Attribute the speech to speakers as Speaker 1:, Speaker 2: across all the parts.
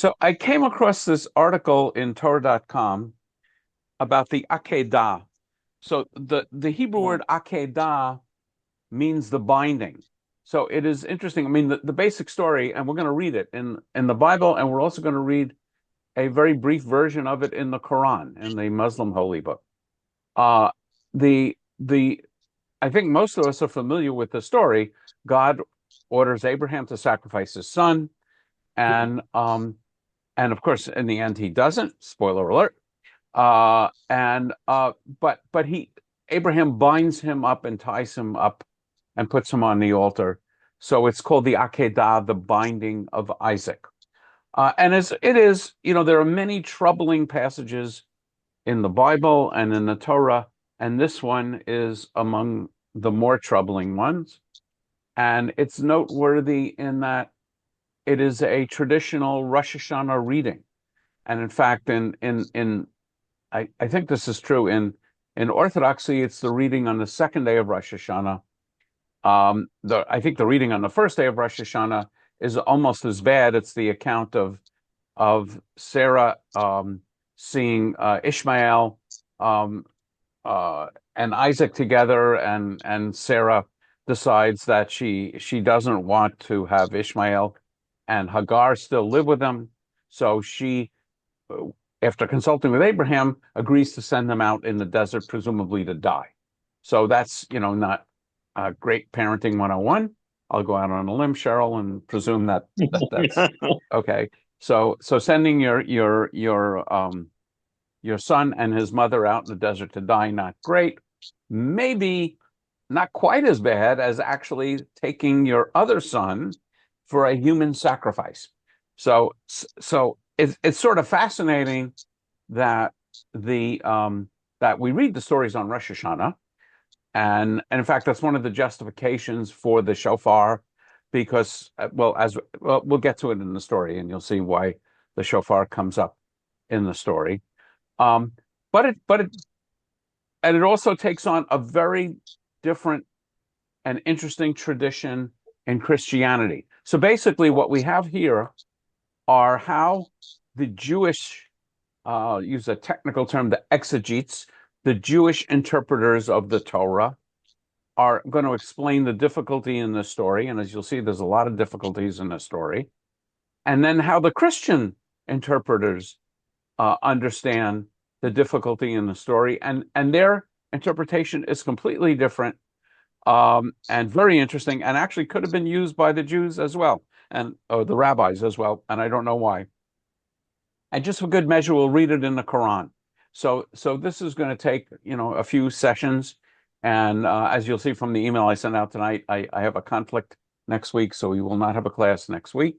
Speaker 1: So I came across this article in Torah.com about the Akedah. So the Hebrew word Akedah means the binding. So it is interesting. I mean, the basic story, and we're going to read it in the Bible, and we're also going to read a very brief version of it in the Quran, in the Muslim holy book. Uh, the I think most of us are familiar with the story. God orders Abraham to sacrifice his son, and of course, in the end, he doesn't. Spoiler alert. But Abraham binds him up and ties him up and puts him on the altar. So it's called the Akedah, the binding of Isaac. And it is, there are many troubling passages in the Bible and in the Torah, and this one is among the more troubling ones. And it's noteworthy in that it is a traditional Rosh Hashanah reading. And in fact, I think this is true in Orthodoxy, it's the reading on the second day of Rosh Hashanah. I think the reading on the first day of Rosh Hashanah is almost as bad. It's the account of Sarah seeing Ishmael and Isaac together, and Sarah decides that she doesn't want to have Ishmael and Hagar still live with them. So she, after consulting with Abraham, agrees to send them out in the desert, presumably to die. So that's, not great parenting 101. I'll go out on a limb, Cheryl, and presume that's okay. So sending your son and his mother out in the desert to die, not great. Maybe not quite as bad as actually taking your other son for a human sacrifice. So it's sort of fascinating that that we read the stories on Rosh Hashanah, and in fact that's one of the justifications for the shofar, because we'll get to it in the story, and you'll see why the shofar comes up in the story. But it also takes on a very different and interesting tradition in Christianity. So basically, what we have here are how the Jewish, use a technical term, the exegetes, the Jewish interpreters of the Torah, are going to explain the difficulty in the story. And as you'll see, there's a lot of difficulties in the story. And then how the Christian interpreters understand the difficulty in the story. And their interpretation is completely different and very interesting, and actually could have been used by the Jews as well, or the rabbis as well, and I don't know why. And just for good measure, we'll read it in the Quran. So this is going to take, a few sessions. And as you'll see from the email I sent out tonight, I have a conflict next week, so we will not have a class next week,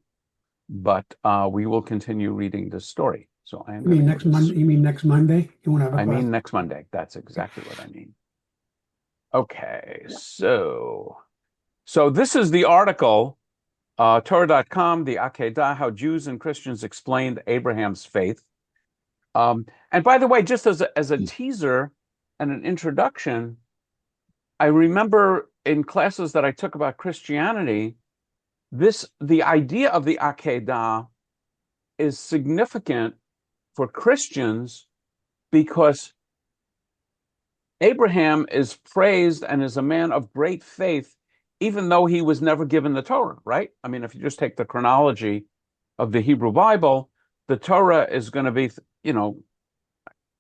Speaker 1: but we will continue reading this story. So
Speaker 2: You mean next Monday? You mean next Monday? You won't have a class?
Speaker 1: I mean next Monday. That's exactly what I mean. Okay, so this is the article, Torah.com, the Akedah, how Jews and Christians explained Abraham's faith. And by the way, just as a teaser and an introduction, I remember in classes that I took about Christianity, the idea of the Akedah is significant for Christians because Abraham is praised and is a man of great faith, even though he was never given the Torah, right? I mean, if you just take the chronology of the Hebrew Bible, the Torah is going to be,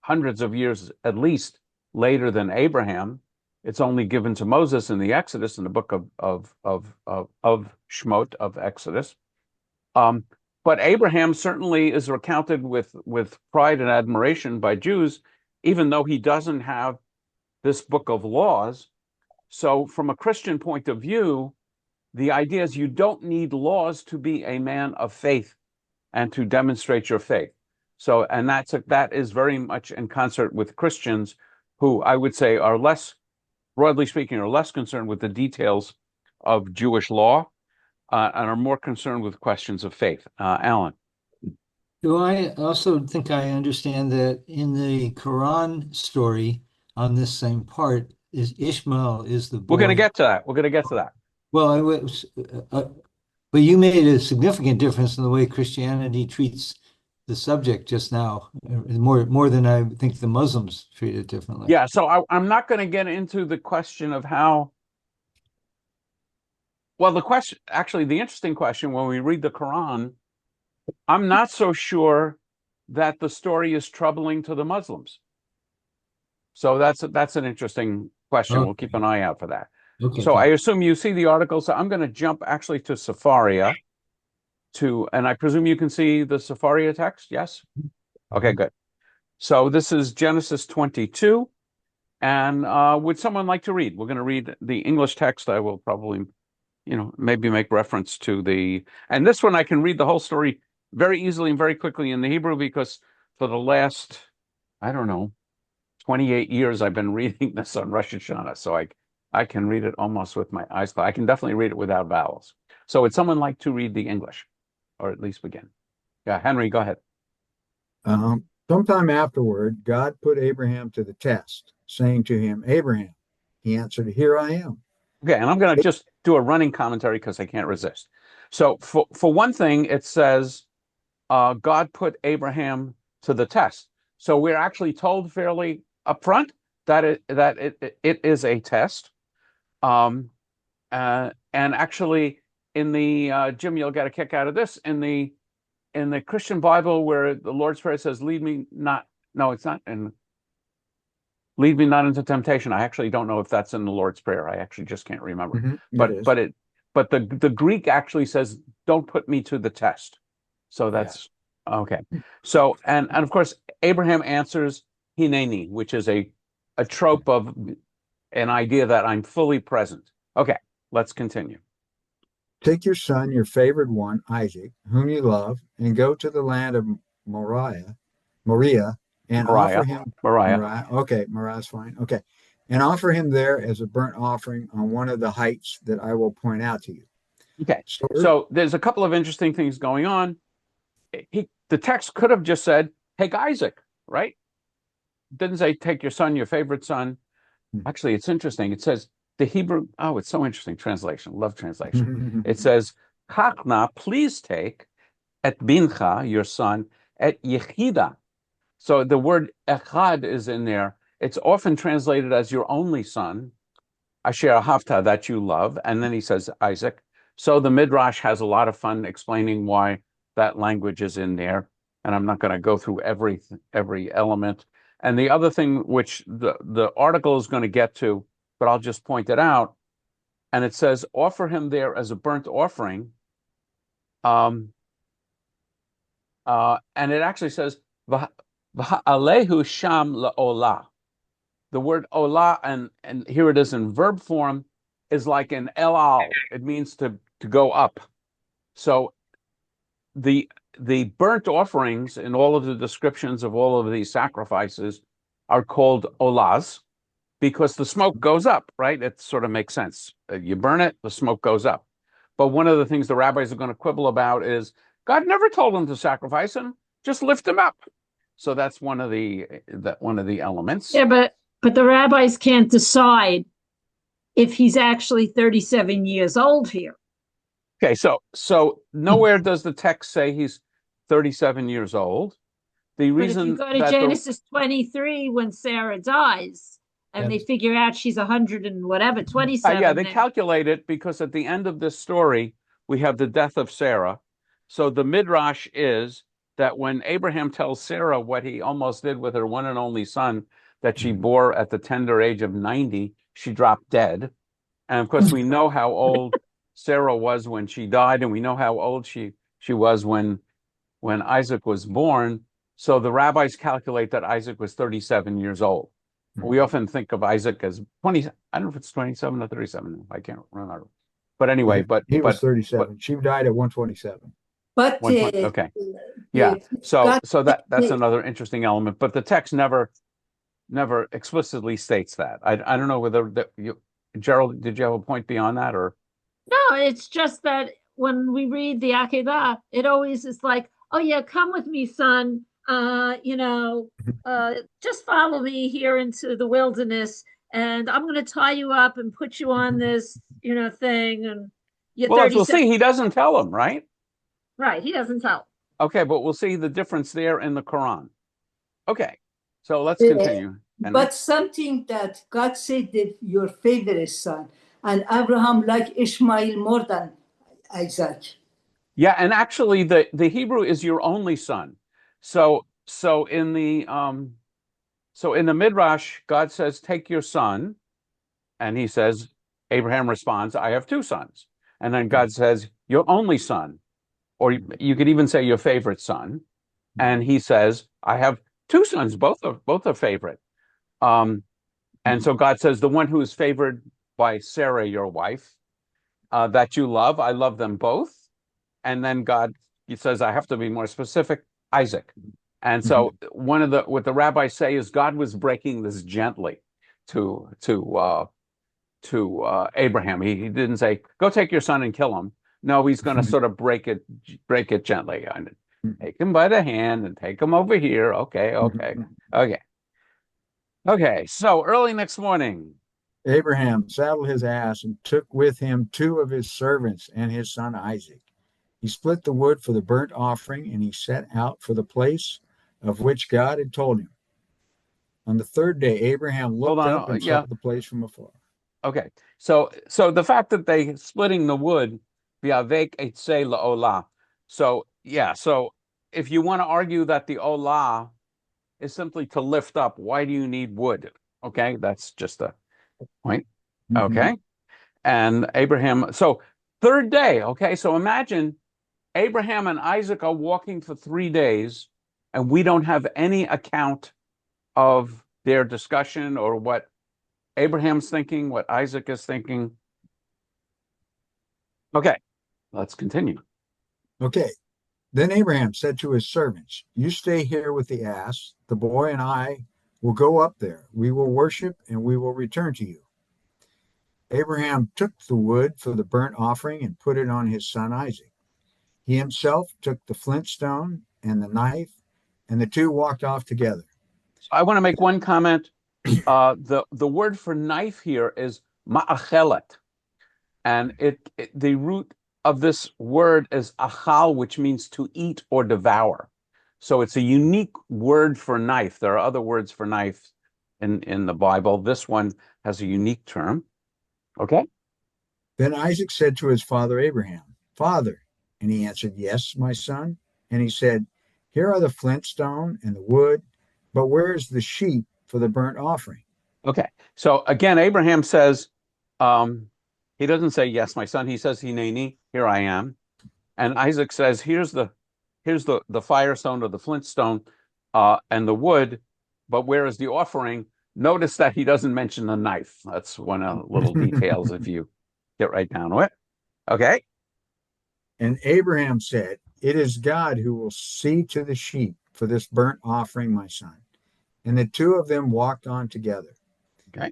Speaker 1: hundreds of years at least later than Abraham. It's only given to Moses in the Exodus, in the book of Shemot, of Exodus. But Abraham certainly is recounted with pride and admiration by Jews, even though he doesn't have this book of laws. So from a Christian point of view, the idea is you don't need laws to be a man of faith and to demonstrate your faith. So, and that is very much in concert with Christians who I would say are less, broadly speaking, are less concerned with the details of Jewish law and are more concerned with questions of faith. Alan.
Speaker 3: Do I also think I understand that in the Quran story, on this same part, is Ishmael is the boy.
Speaker 1: We're going to get to that. We're going to get to that.
Speaker 3: Well, I was, But you made a significant difference in the way Christianity treats the subject just now, more than I think the Muslims treat it differently.
Speaker 1: Yeah, so I'm not going to get into the question of how. Well, the interesting question when we read the Quran, I'm not so sure that the story is troubling to the Muslims. So that's an interesting question.
Speaker 3: Okay.
Speaker 1: We'll keep an eye out for that.
Speaker 3: Okay.
Speaker 1: So I assume you see the article. So I'm going to jump actually to Safaria and I presume you can see the Safaria text. Yes. Okay, good. So this is Genesis 22. And would someone like to read? We're going to read the English text. I will probably, maybe make reference to and this one I can read the whole story very easily and very quickly in the Hebrew because for the last, I don't know, 28 years I've been reading this on Rosh Hashanah. So I can read it almost with my eyes closed. I can definitely read it without vowels. So would someone like to read the English or at least begin? Yeah, Henry, go ahead.
Speaker 4: Sometime afterward, God put Abraham to the test, saying to him, Abraham. He answered, Here I am.
Speaker 1: Okay, and I'm going to just do a running commentary because I can't resist. So for one thing, it says God put Abraham to the test. So we're actually told fairly upfront that it is a test. And actually, in the Jim, you'll get a kick out of this in the Christian Bible where the Lord's Prayer says, "Lead me not." No, it's not. And lead me not into temptation. I actually don't know if that's in the Lord's Prayer. I actually just can't remember.
Speaker 4: Mm-hmm.
Speaker 1: But the Greek actually says, "Don't put me to the test." So that's okay. So and of course Abraham answers Hineni, which is a trope of an idea that I'm fully present. Okay, let's continue.
Speaker 4: Take your son, your favored one, Isaac, whom you love, and go to the land of Moriah, and offer him Moriah. Okay, Moriah's fine. Okay. And offer him there as a burnt offering on one of the heights that I will point out to you.
Speaker 1: Okay. So there's a couple of interesting things going on. The text could have just said, take Isaac, right? It didn't say take your son, your favorite son. Actually, it's interesting. It says the Hebrew, it's so interesting translation. Love translation. It says, Chachna, please take et bincha, your son, et yechida. So the word echad is in there. It's often translated as your only son, asher ahavta, that you love. And then he says Isaac. So the Midrash has a lot of fun explaining why that language is in there. And I'm not going to go through every element. And the other thing which the article is going to get to, but I'll just point it out. And it says, offer him there as a burnt offering. And it actually says, V'alehu sham la'olah. The word olah, and here it is in verb form, is like an elal. It means to go up. So the burnt offerings in all of the descriptions of all of these sacrifices are called olahs because the smoke goes up, right? It sort of makes sense. You burn it, the smoke goes up. But one of the things the rabbis are going to quibble about is God never told them to sacrifice him, just lift him up. So that's one of the elements.
Speaker 5: Yeah, but the rabbis can't decide if he's actually 37 years old here.
Speaker 1: Okay, so nowhere does the text say he's 37 years old. The reason
Speaker 5: but if you go to Genesis 23 when Sarah dies and they figure out she's 100 and whatever, 27.
Speaker 1: Yeah, they calculate it because at the end of this story, we have the death of Sarah. So the Midrash is that when Abraham tells Sarah what he almost did with her one and only son that she bore at the tender age of 90, she dropped dead. And of course, we know how old Sarah was when she died, and we know how old she was when Isaac was born. So the rabbis calculate that Isaac was 37 years old. We often think of Isaac as 20. I don't know if it's 27 or 37. I can't remember. But anyway,
Speaker 4: he was 37. She died at 127.
Speaker 6: But
Speaker 1: okay, yeah. So that's another interesting element. But the text never explicitly states that. I don't know whether Gerald, did you have a point beyond that or?
Speaker 5: No, it's just that when we read the Akedah, it always is like, oh yeah, come with me, son. Just follow me here into the wilderness, and I'm going to tie you up and put you on this, thing, and You're
Speaker 1: Well, as we'll
Speaker 5: 37.
Speaker 1: see, he doesn't tell him, right?
Speaker 5: Right, he doesn't tell.
Speaker 1: Okay, but we'll see the difference there in the Quran. Okay, so let's continue.
Speaker 6: But something that God said that your favorite son, and Abraham liked Ishmael more than Isaac.
Speaker 1: Yeah, and actually the Hebrew is your only son. So in the Midrash, God says, take your son, and he says, Abraham responds, I have two sons. And then God says, your only son, or you could even say your favorite son. And he says, I have two sons, both are favorite. And so God says, the one who is favored by Sarah, your wife, that you love, I love them both. And then he says, I have to be more specific, Isaac. And so what the rabbis say is God was breaking this gently to Abraham. He didn't say, go take your son and kill him. No, he's going to sort of break it gently and take him by the hand and take him over here. Okay. So early next morning,
Speaker 4: Abraham saddled his ass and took with him two of his servants and his son Isaac. He split the wood for the burnt offering, and he set out for the place of which God had told him. On the third day, Abraham looked up and saw the place from afar.
Speaker 1: Okay, so the fact that they splitting the wood, v'avek etzei la'olah. So if you want to argue that the olah is simply to lift up, why do you need wood? Okay, that's just a point. Okay, and Abraham. So third day. Okay, so imagine Abraham and Isaac are walking for 3 days, and we don't have any account of their discussion or what Abraham's thinking, what Isaac is thinking. Okay, let's continue.
Speaker 4: Okay. Then Abraham said to his servants, you stay here with the ass. The boy and I will go up there. We will worship and we will return to you. Abraham took the wood for the burnt offering and put it on his son Isaac. He himself took the flint stone and the knife, and the two walked off together.
Speaker 1: I want to make one comment. The word for knife here is ma'achelet, and the root of this word is achal, which means to eat or devour. So it's a unique word for knife. There are other words for knife in the Bible. This one has a unique term. Okay.
Speaker 4: Then Isaac said to his father Abraham, Father. And he answered, yes, my son. And he said, here are the flint stone and the wood, but where is the sheep for the burnt offering?
Speaker 1: Okay. So again, Abraham says, he doesn't say, yes, my son. He says, hineni, here I am. And Isaac says, here's the firestone or the flint stone and the wood, but where is the offering? Notice that he doesn't mention the knife. That's one of the little details if you get right down to it. Okay.
Speaker 4: And Abraham said, it is God who will see to the sheep for this burnt offering, my son. And the two of them walked on together.
Speaker 1: Okay.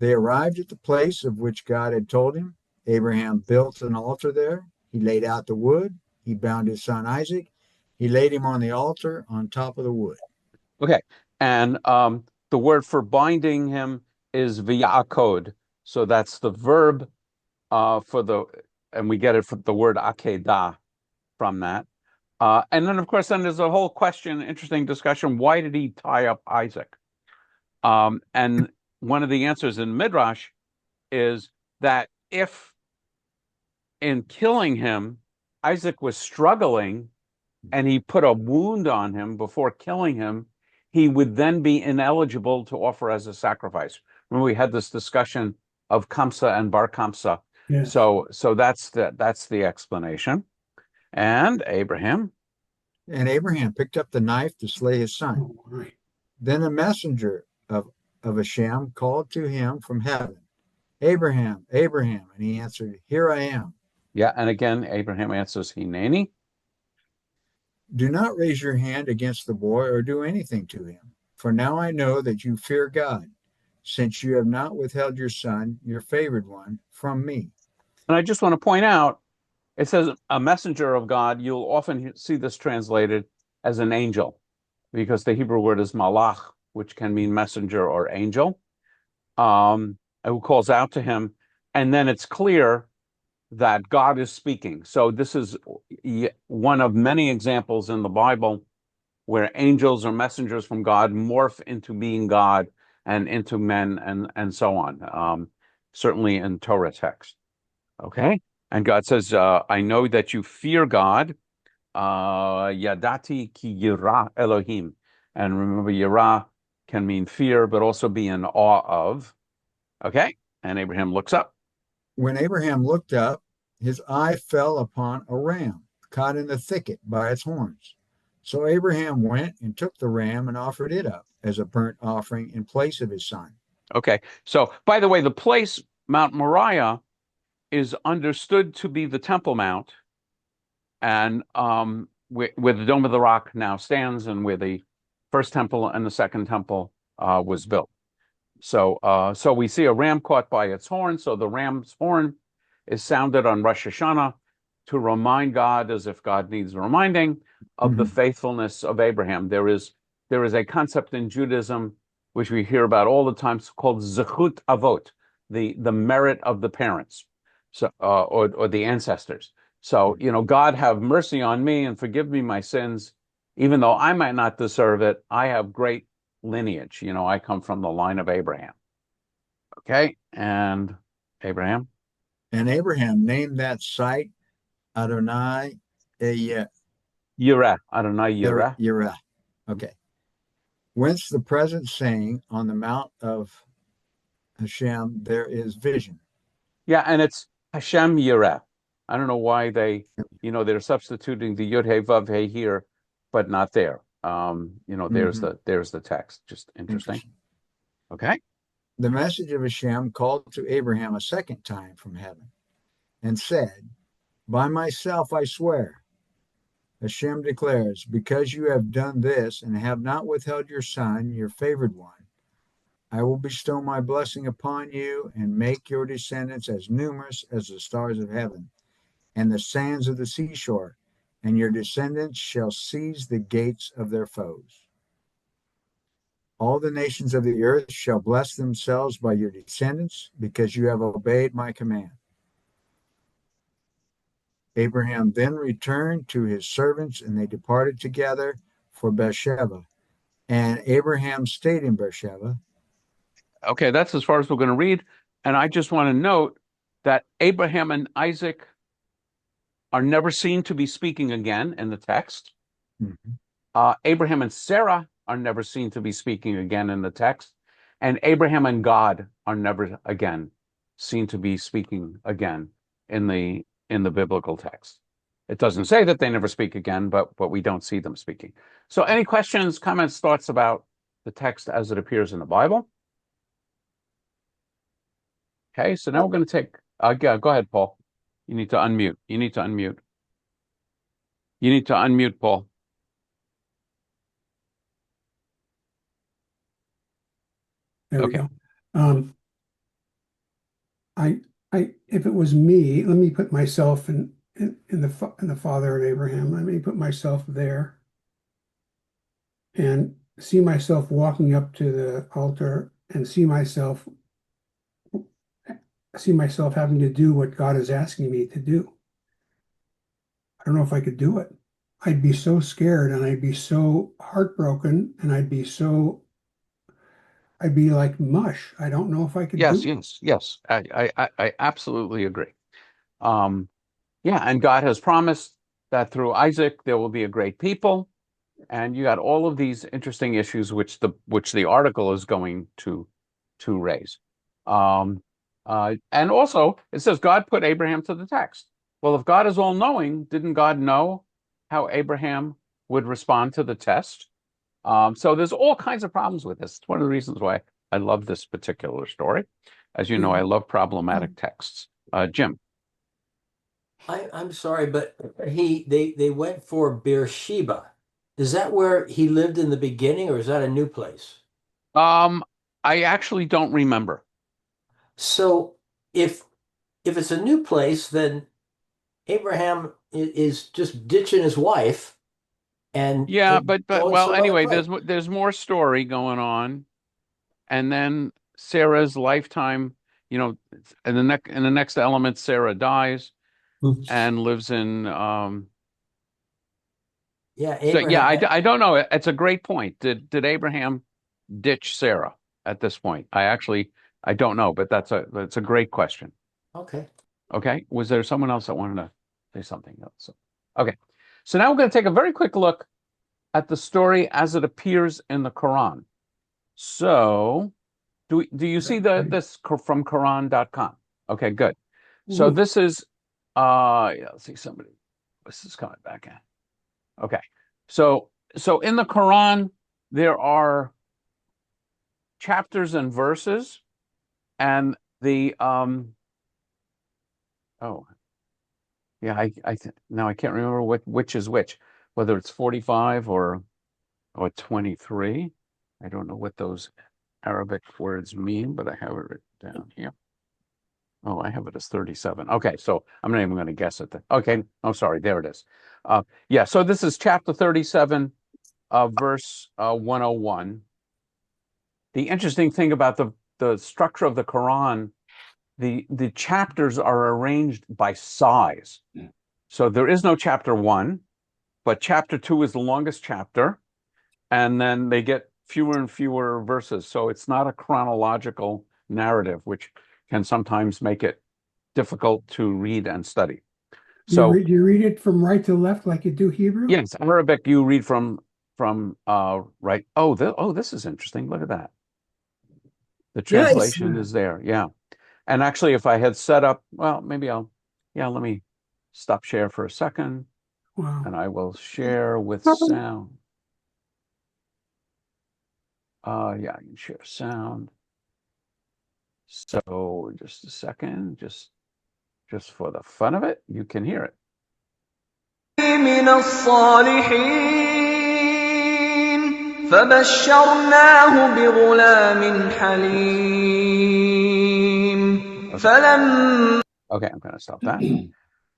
Speaker 4: They arrived at the place of which God had told him. Abraham built an altar there. He laid out the wood. He bound his son Isaac. He laid him on the altar on top of the wood.
Speaker 1: Okay. And the word for binding him is v'ya'akod. So that's the verb and we get it from the word Akedah from that. And then, of course, there's a whole interesting discussion. Why did he tie up Isaac? And one of the answers in Midrash is that if in killing him, Isaac was struggling and he put a wound on him before killing him, he would then be ineligible to offer as a sacrifice. Remember, we had this discussion of Kamsa and Bar Kamsa.
Speaker 2: Yes.
Speaker 1: So that's the explanation. And Abraham
Speaker 4: picked up the knife to slay his son.
Speaker 2: Oh, right.
Speaker 4: Then a messenger of Hashem called to him from heaven, Abraham, Abraham, and he answered, here I am.
Speaker 1: Yeah, and again, Abraham answers, hineni.
Speaker 4: Do not raise your hand against the boy or do anything to him, for now I know that you fear God, since you have not withheld your son, your favored one, from me.
Speaker 1: And I just want to point out, it says a messenger of God. You'll often see this translated as an angel, because the Hebrew word is malach, which can mean messenger or angel, who calls out to him. And then it's clear that God is speaking. So this is one of many examples in the Bible where angels or messengers from God morph into being God and into men and so on. Certainly in Torah text. Okay. And God says, I know that you fear God. Yadati ki yira Elohim. And remember, yira can mean fear, but also be in awe of. Okay. And Abraham looks up.
Speaker 4: When Abraham looked up, his eye fell upon a ram caught in the thicket by its horns. So Abraham went and took the ram and offered it up as a burnt offering in place of his son.
Speaker 1: Okay. So, by the way, the place, Mount Moriah, is understood to be the Temple Mount, and where the Dome of the Rock now stands, and where the first temple and the second temple was built. So, so we see a ram caught by its horn. So the ram's horn is sounded on Rosh Hashanah to remind God, as if God needs reminding, of the faithfulness of Abraham. There is a concept in Judaism which we hear about all the time, called zechut avot, the merit of the parents, so or the ancestors. So, you know, God, have mercy on me and forgive me my sins, even though I might not deserve it. I have great lineage. You know, I come from the line of Abraham. Okay, and Abraham.
Speaker 4: And Abraham named that site Adonai
Speaker 1: Yireh. Adonai Yireh.
Speaker 4: Yireh. Okay. Whence the present saying, on the mount of Hashem there is vision.
Speaker 1: Yeah, and it's Hashem Yireh. I don't know why they, you know, they're substituting the Yud He Vav He here, but not there. You know, there's the text. Just interesting. Okay.
Speaker 4: The message of Hashem called to Abraham a second time from heaven and said, by myself I swear, Hashem declares, because you have done this and have not withheld your son, your favored one, I will bestow my blessing upon you and make your descendants as numerous as the stars of heaven and the sands of the seashore, and your descendants shall seize the gates of their foes. All the nations of the earth shall bless themselves by your descendants, because you have obeyed my command. Abraham then returned to his servants, and they departed together for Beersheba. And Abraham stayed in Beersheba.
Speaker 1: Okay, that's as far as we're going to read. And I just want to note that Abraham and Isaac are never seen to be speaking again in the text. Abraham and Sarah are never seen to be speaking again in the text. And Abraham and God are never again seen to be speaking again in the biblical text. It doesn't say that they never speak again, but we don't see them speaking. So any questions, comments, thoughts about the text as it appears in the Bible? Okay, so now we're going to take, go ahead, Paul. You need to unmute. You need to unmute. You need to unmute, Paul.
Speaker 2: There we go. If it was me, let me put myself in the father of Abraham. Let me put myself there and see myself walking up to the altar and see myself having to do what God is asking me to do. I don't know if I could do it. I'd be so scared and I'd be so heartbroken and I'd be like mush. I don't know if I could do it.
Speaker 1: Yes. I absolutely agree. Yeah, and God has promised that through Isaac there will be a great people, and you got all of these interesting issues which the article is going to raise. And also it says God put Abraham to the text. Well, if God is all-knowing, didn't God know how Abraham would respond to the test? So there's all kinds of problems with this. It's one of the reasons why I love this particular story. As you know, I love problematic texts. Jim.
Speaker 7: I'm sorry, but they went for Beersheba. Is that where he lived in the beginning, or is that a new place?
Speaker 1: I actually don't remember.
Speaker 7: So if it's a new place, then Abraham is just ditching his wife. And
Speaker 1: yeah, but well, anyway, there's more story going on, and then Sarah's lifetime. You know, in the next element, Sarah dies.
Speaker 3: Oops.
Speaker 1: and lives in
Speaker 7: Yeah,
Speaker 1: so
Speaker 7: Abraham.
Speaker 1: yeah, I don't know. It's a great point. Did Abraham ditch Sarah at this point? I don't know, but that's a great question.
Speaker 7: Okay.
Speaker 1: Okay. Was there someone else that wanted to say something else? Okay. So now we're going to take a very quick look at the story as it appears in the Quran. So do you see this from Quran.com? Okay, good. So this is yeah, let's see somebody. This is coming back in. Okay. So in the Quran, there are chapters and verses, and the oh yeah, now I can't remember which is which, whether it's 45 or 23. I don't know what those Arabic words mean, but I have it written down here. Oh, I have it as 37. Okay, so I'm not even going to guess it. Okay, I'm sorry. There it is. Yeah, so this is chapter 37, verse 101. The interesting thing about the structure of the Quran, the chapters are arranged by size. So there is no chapter 1, but chapter 2 is the longest chapter, and then they get fewer and fewer verses. So it's not a chronological narrative, which can sometimes make it difficult to read and study. So
Speaker 2: do you read it from right to left like you do Hebrew?
Speaker 1: yes, Arabic you read from right. Oh, this is interesting. Look at that. The translation is there. Yeah. And actually, if I had set up, well, maybe let me stop share for a second.
Speaker 2: Wow.
Speaker 1: And I will share with sound. Yeah, I can share sound. So just a second, just for the fun of it, you can hear it.
Speaker 8: من الصالحين فبشرناه بغلام حليم فلما
Speaker 1: Okay, I'm going to stop that.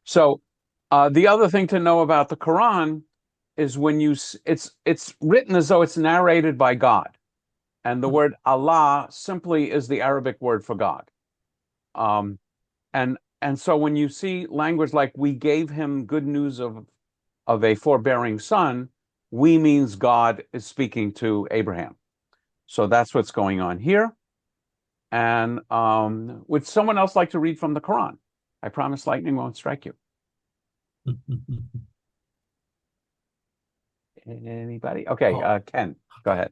Speaker 1: So the other thing to know about the Quran is when it's written as though it's narrated by God. And the word Allah simply is the Arabic word for God. And so when you see language like we gave him good news of a forbearing son, we means God is speaking to Abraham. So that's what's going on here. And would someone else like to read from the Quran? I promise lightning won't strike you. Anybody? Okay, Ken, go ahead.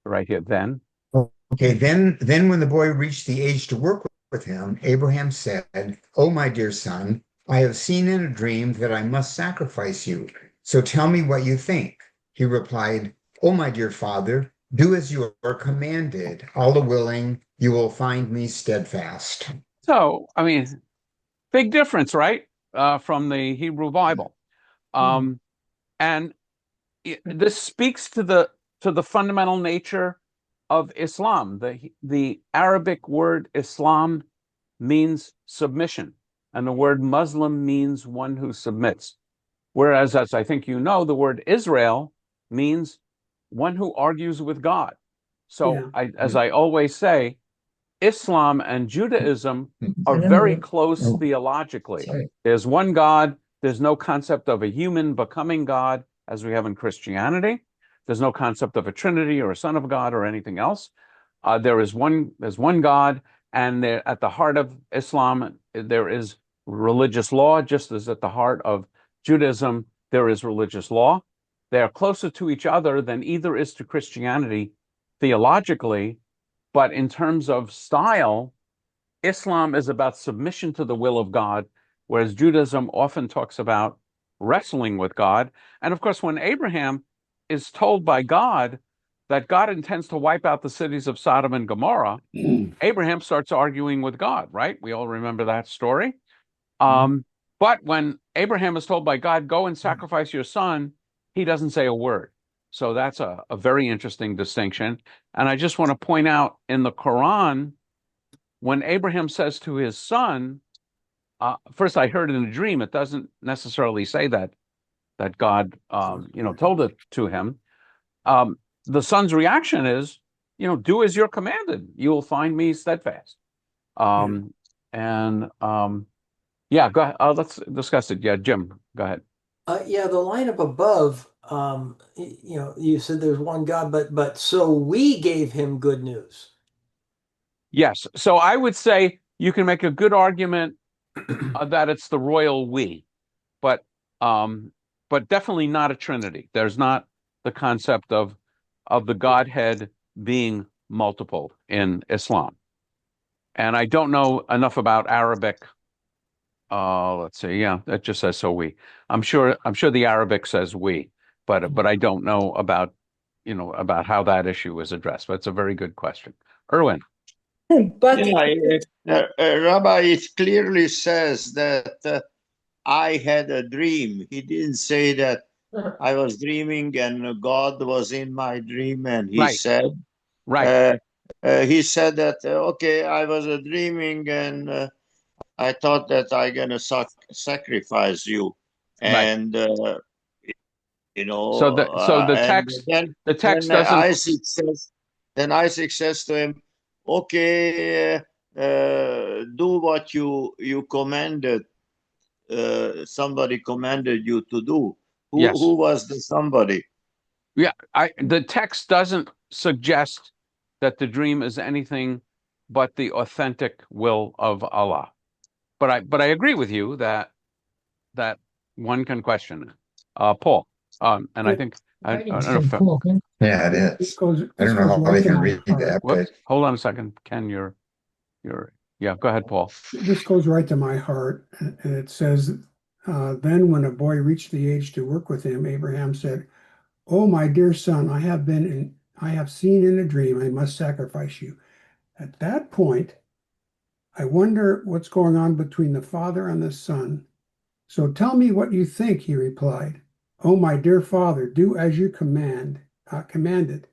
Speaker 1: Right here, then.
Speaker 4: Okay, then when the boy reached the age to work with him, Abraham said, "Oh, my dear son, I have seen in a dream that I must sacrifice you. So tell me what you think." He replied, "Oh, my dear father, do as you are commanded. Allah willing, you will find me steadfast."
Speaker 1: So, I mean, big difference, right? From the Hebrew Bible. And this speaks to the fundamental nature of Islam. The Arabic word Islam means submission, and the word Muslim means one who submits. Whereas, as I think you know, the word Israel means one who argues with God. So, as I always say, Islam and Judaism are very close theologically. There's one God. There's no concept of a human becoming God as we have in Christianity. There's no concept of a Trinity or a Son of God or anything else. There's one God, and at the heart of Islam, there is religious law, just as at the heart of Judaism, there is religious law. They are closer to each other than either is to Christianity theologically, but in terms of style, Islam is about submission to the will of God, whereas Judaism often talks about wrestling with God. And of course, when Abraham is told by God that God intends to wipe out the cities of Sodom and Gomorrah, Abraham starts arguing with God, right? We all remember that story. But when Abraham is told by God, go and sacrifice your son, he doesn't say a word. So that's a very interesting distinction. And I just want to point out in the Quran, when Abraham says to his son, first I heard in a dream, it doesn't necessarily say that God, told it to him. The son's reaction is, do as you're commanded. You will find me steadfast. And yeah, go ahead. Let's discuss it. Yeah, Jim, go ahead.
Speaker 7: Yeah, the line up above, you said there's one God, but so we gave him good news.
Speaker 1: Yes. So I would say you can make a good argument that it's the royal we, but definitely not a Trinity. There's not the concept of the Godhead being multiple in Islam. And I don't know enough about Arabic. Let's see. Yeah, that just says so we. I'm sure the Arabic says we, but I don't know about how that issue is addressed. But it's a very good question. Erwin.
Speaker 6: But
Speaker 9: Rabbi, it clearly says that I had a dream. He didn't say that I was dreaming and God was in my dream, and he said, he said that, okay, I was dreaming and I thought that I'm going to sacrifice you. And,
Speaker 1: so the text, doesn't.
Speaker 9: Then Isaac says to him, okay, do what you commanded. Somebody commanded you to do. Who was the somebody?
Speaker 1: Yeah, the text doesn't suggest that the dream is anything but the authentic will of Allah. But I agree with you that one can question it. Paul, and I think I don't know if,
Speaker 4: yeah, it is. I don't know how they can read that. But
Speaker 1: hold on a second, Ken. You're yeah. Go ahead, Paul.
Speaker 2: This goes right to my heart, and it says, "Then when a boy reached the age to work with him, Abraham said, 'Oh, my dear son, I have seen in a dream I must sacrifice you.' At that point, I wonder what's going on between the father and the son. So tell me what you think," he replied. "Oh, my dear father, do as you commanded.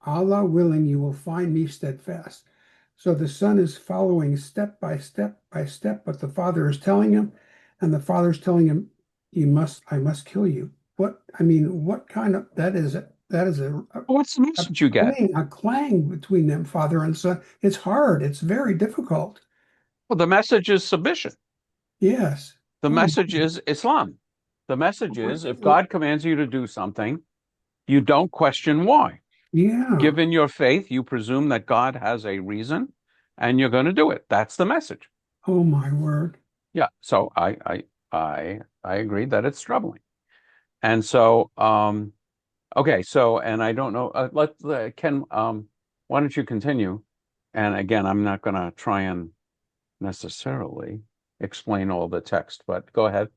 Speaker 2: Allah willing, you will find me steadfast." So the son is following step by step what the father is telling him, and the father's telling him, I must kill you. What kind of, that is
Speaker 1: what's the message you get?
Speaker 2: A clang between them, father and son. It's hard. It's very difficult.
Speaker 1: Well, the message is submission.
Speaker 2: Yes.
Speaker 1: The message is Islam. The message is if God commands you to do something, you don't question why.
Speaker 2: Yeah.
Speaker 1: Given your faith, you presume that God has a reason, and you're going to do it. That's the message.
Speaker 2: Oh my word.
Speaker 1: Yeah. So I agree that it's troubling. And so okay. So, and I don't know. Ken. Why don't you continue? And again, I'm not going to try and necessarily explain all the text, but go ahead.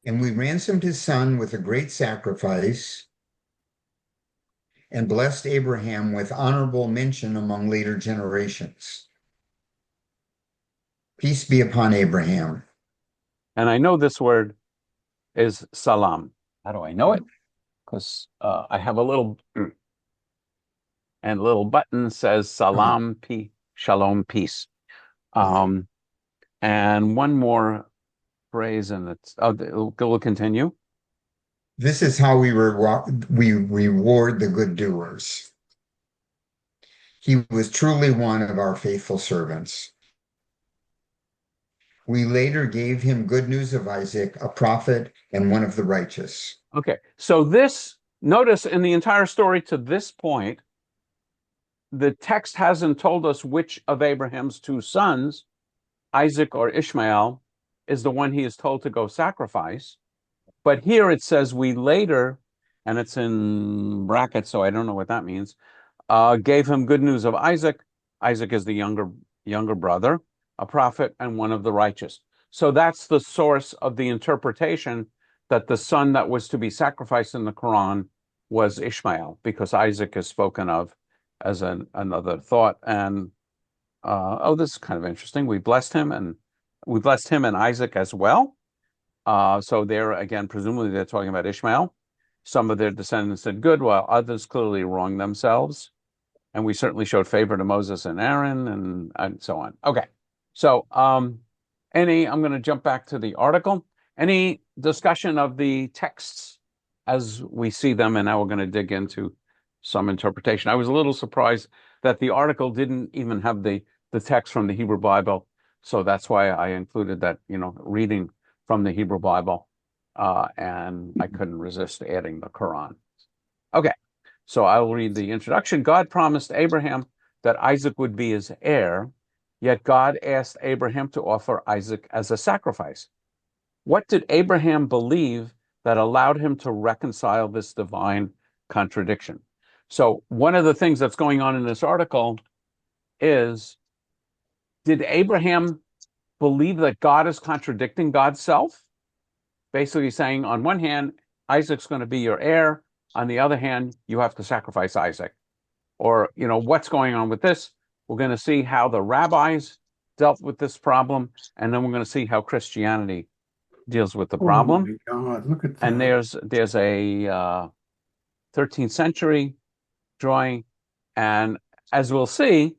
Speaker 10: And we ransomed his son with a great sacrifice and blessed Abraham with honorable mention among later generations. Peace be upon Abraham.
Speaker 1: And I know this word is salam. How do I know it? Because I have a little button says salam, shalom, peace. And one more phrase, and we'll continue.
Speaker 10: This is how we reward the good doers. He was truly one of our faithful servants. We later gave him good news of Isaac, a prophet and one of the righteous.
Speaker 1: Okay, so notice in the entire story to this point, the text hasn't told us which of Abraham's two sons, Isaac or Ishmael, is the one he is told to go sacrifice. But here it says we later, and it's in brackets, so I don't know what that means, gave him good news of Isaac. Isaac is the younger brother, a prophet, and one of the righteous. So that's the source of the interpretation that the son that was to be sacrificed in the Quran was Ishmael, because Isaac is spoken of as another thought. And this is kind of interesting. We blessed him and Isaac as well. So there again, presumably they're talking about Ishmael. Some of their descendants did good, while others clearly wronged themselves. And we certainly showed favor to Moses and Aaron and so on. Okay. So I'm going to jump back to the article. Any discussion of the texts as we see them? And now we're going to dig into some interpretation. I was a little surprised that the article didn't even have the text from the Hebrew Bible So that's why I included that, reading from the Hebrew Bible, and I couldn't resist adding the Quran. Okay, so I'll read the introduction. God promised Abraham that Isaac would be his heir, yet God asked Abraham to offer Isaac as a sacrifice. What did Abraham believe that allowed him to reconcile this divine contradiction? So one of the things that's going on in this article is, did Abraham believe that God is contradicting God's self? Basically saying, on one hand, Isaac's going to be your heir. On the other hand, you have to sacrifice Isaac. Or, what's going on with this? We're going to see how the rabbis dealt with this problem, and then we're going to see how Christianity deals with the problem.
Speaker 2: Oh my God, look at that.
Speaker 1: And there's a 13th century drawing, and as we'll see,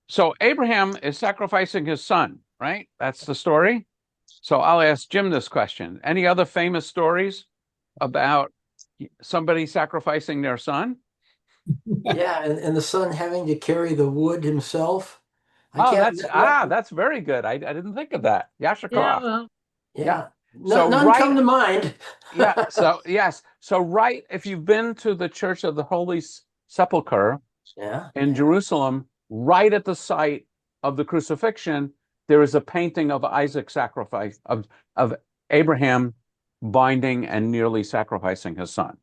Speaker 1: so Abraham is sacrificing his son, right? That's the story. So I'll ask Jim this question. Any other famous stories about somebody sacrificing their son?
Speaker 7: Yeah, and the son having to carry the wood himself.
Speaker 1: That's very good. I didn't think of that. Yashar
Speaker 5: Yeah,
Speaker 1: Koach.
Speaker 5: well,
Speaker 7: Yeah.
Speaker 1: So
Speaker 7: None come to mind.
Speaker 1: Yeah. So yes. So right, if you've been to the Church of the Holy Sepulchre in Jerusalem, right at the site of the crucifixion, there is a painting of Isaac's sacrifice, of Abraham binding and nearly sacrificing his son.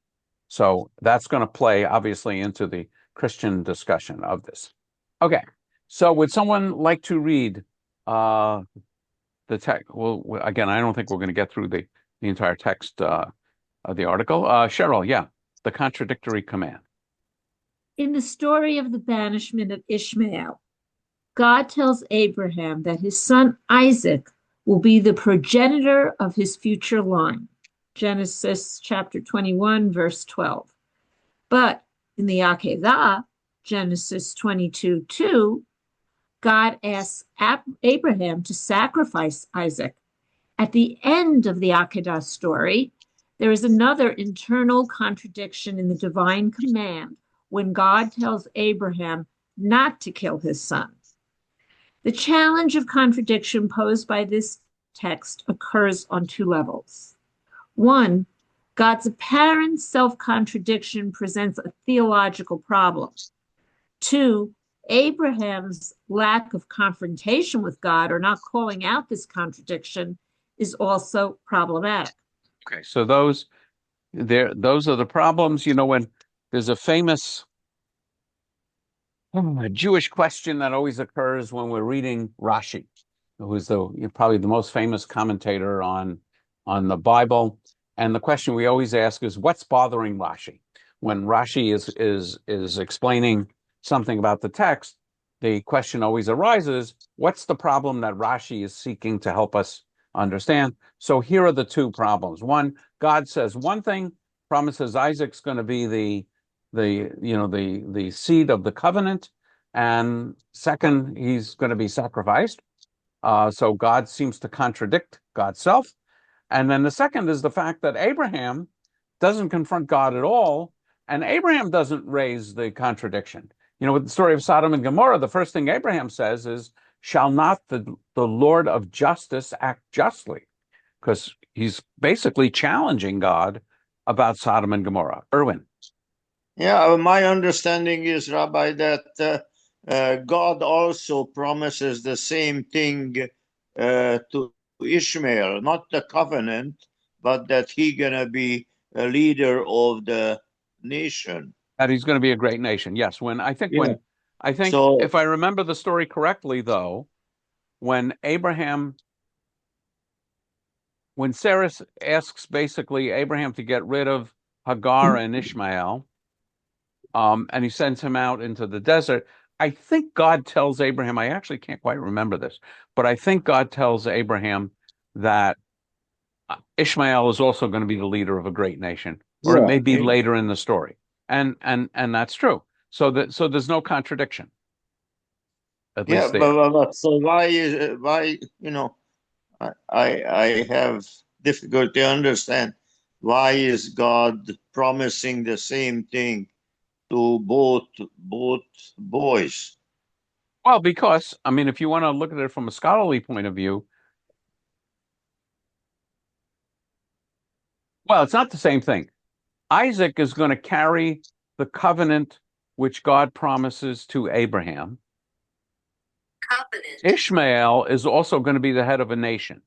Speaker 1: So that's going to play obviously into the Christian discussion of this. Okay. So would someone like to read the text? Well, again, I don't think we're going to get through the entire text of the article. Cheryl, yeah, the contradictory command.
Speaker 5: in the story of the banishment of Ishmael, God tells Abraham that his son Isaac will be the progenitor of his future line. Genesis chapter 21, verse 12. But in the Akedah, Genesis 22:2, God asks Abraham to sacrifice Isaac. At the end of the Akedah story, there is another internal contradiction in the divine command when God tells Abraham not to kill his son. The challenge of contradiction posed by this text occurs on two levels. One, God's apparent self-contradiction presents a theological problem. Two, Abraham's lack of confrontation with God or not calling out this contradiction is also problematic.
Speaker 1: Okay, so those are the problems. When there's a famous Jewish question that always occurs when we're reading Rashi, who is probably the most famous commentator on the Bible. And the question we always ask is, what's bothering Rashi? When Rashi is explaining something about the text, the question always arises, what's the problem that Rashi is seeking to help us understand? So here are the two problems. One, God says one thing, promises Isaac's going to be the seed of the covenant, and second, he's going to be sacrificed. So God seems to contradict God's self. And then the second is the fact that Abraham doesn't confront God at all, and Abraham doesn't raise the contradiction. With the story of Sodom and Gomorrah, the first thing Abraham says is, shall not the Lord of justice act justly? Because he's basically challenging God about Sodom and Gomorrah. Erwin.
Speaker 9: Yeah, my understanding is, Rabbi, that God also promises the same thing to Ishmael, not the covenant, but that he's going to be a leader of the nation.
Speaker 1: That he's going to be a great nation. Yes. If I remember the story correctly, though, when Sarah asks basically Abraham to get rid of Hagar and Ishmael, and he sends him out into the desert, I think God tells Abraham, I actually can't quite remember this, but I think God tells Abraham that Ishmael is also going to be the leader of a great nation, or it may be later in the story. And that's true. So there's no contradiction. At least
Speaker 9: but so why I have difficulty to understand why is God promising the same thing to both boys?
Speaker 1: Well, because, I mean, if you want to look at it from a scholarly point of view, well, it's not the same thing. Isaac is going to carry the covenant which God promises to Abraham. Ishmael is also going to be the head of a nation.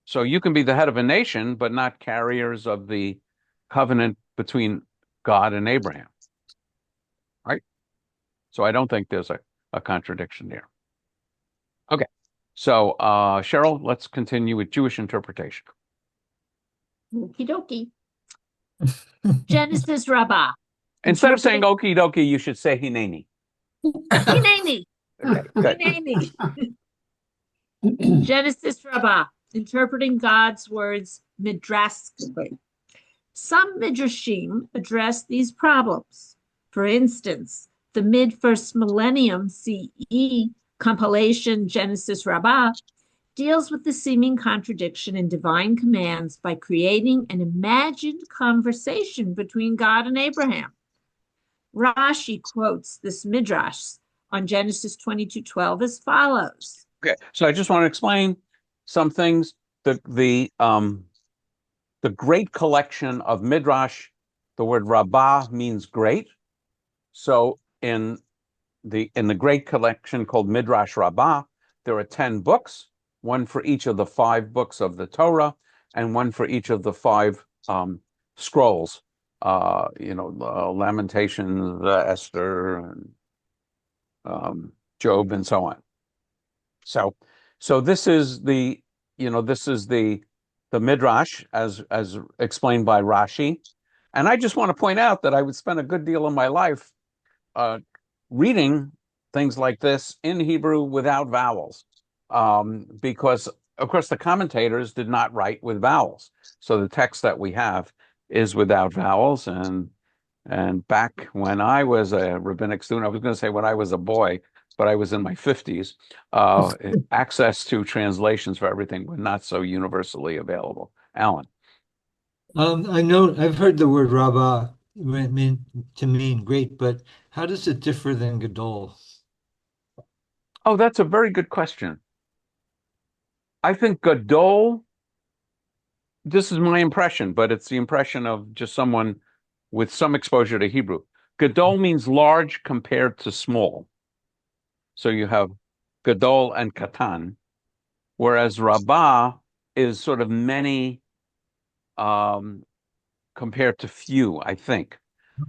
Speaker 1: So you can be the head of a nation, but not carriers of the covenant between God and Abraham. Right? So I don't think there's a contradiction there. Okay. So, Cheryl, let's continue with Jewish interpretation.
Speaker 5: Okie dokie. Genesis Rabbah.
Speaker 1: Instead of saying okie dokie, you should say hineni.
Speaker 5: Hineni.
Speaker 1: Okay, good.
Speaker 5: Hineni. Genesis Rabbah, interpreting God's words midrashically. Some midrashim address these problems. For instance, the mid-first millennium CE compilation Genesis Rabbah deals with the seeming contradiction in divine commands by creating an imagined conversation between God and Abraham. Rashi quotes this midrash on Genesis 22:12 as follows.
Speaker 1: Okay, so I just want to explain some things. The great collection of midrash, the word rabbah means great. So in the great collection called Midrash Rabbah, there are 10 books, one for each of the 5 books of the Torah, and one for each of the 5 scrolls. Lamentations, Esther, and Job, and so on. So this is the midrash as explained by Rashi, and I just want to point out that I would spend a good deal of my life reading things like this in Hebrew without vowels, because of course the commentators did not write with vowels, so the text that we have is without vowels. And back when I was a rabbinic student, I was going to say when I was a boy, but I was in my 50s, access to translations for everything were not so universally available. Alan.
Speaker 3: I know I've heard the word rabbah to mean great, but how does it differ than gadol?
Speaker 1: Oh, that's a very good question. I think gadol, this is my impression, but it's the impression of just someone with some exposure to Hebrew. Gadol means large compared to small. So you have gadol and katan, whereas rabbah is sort of many compared to few, I think.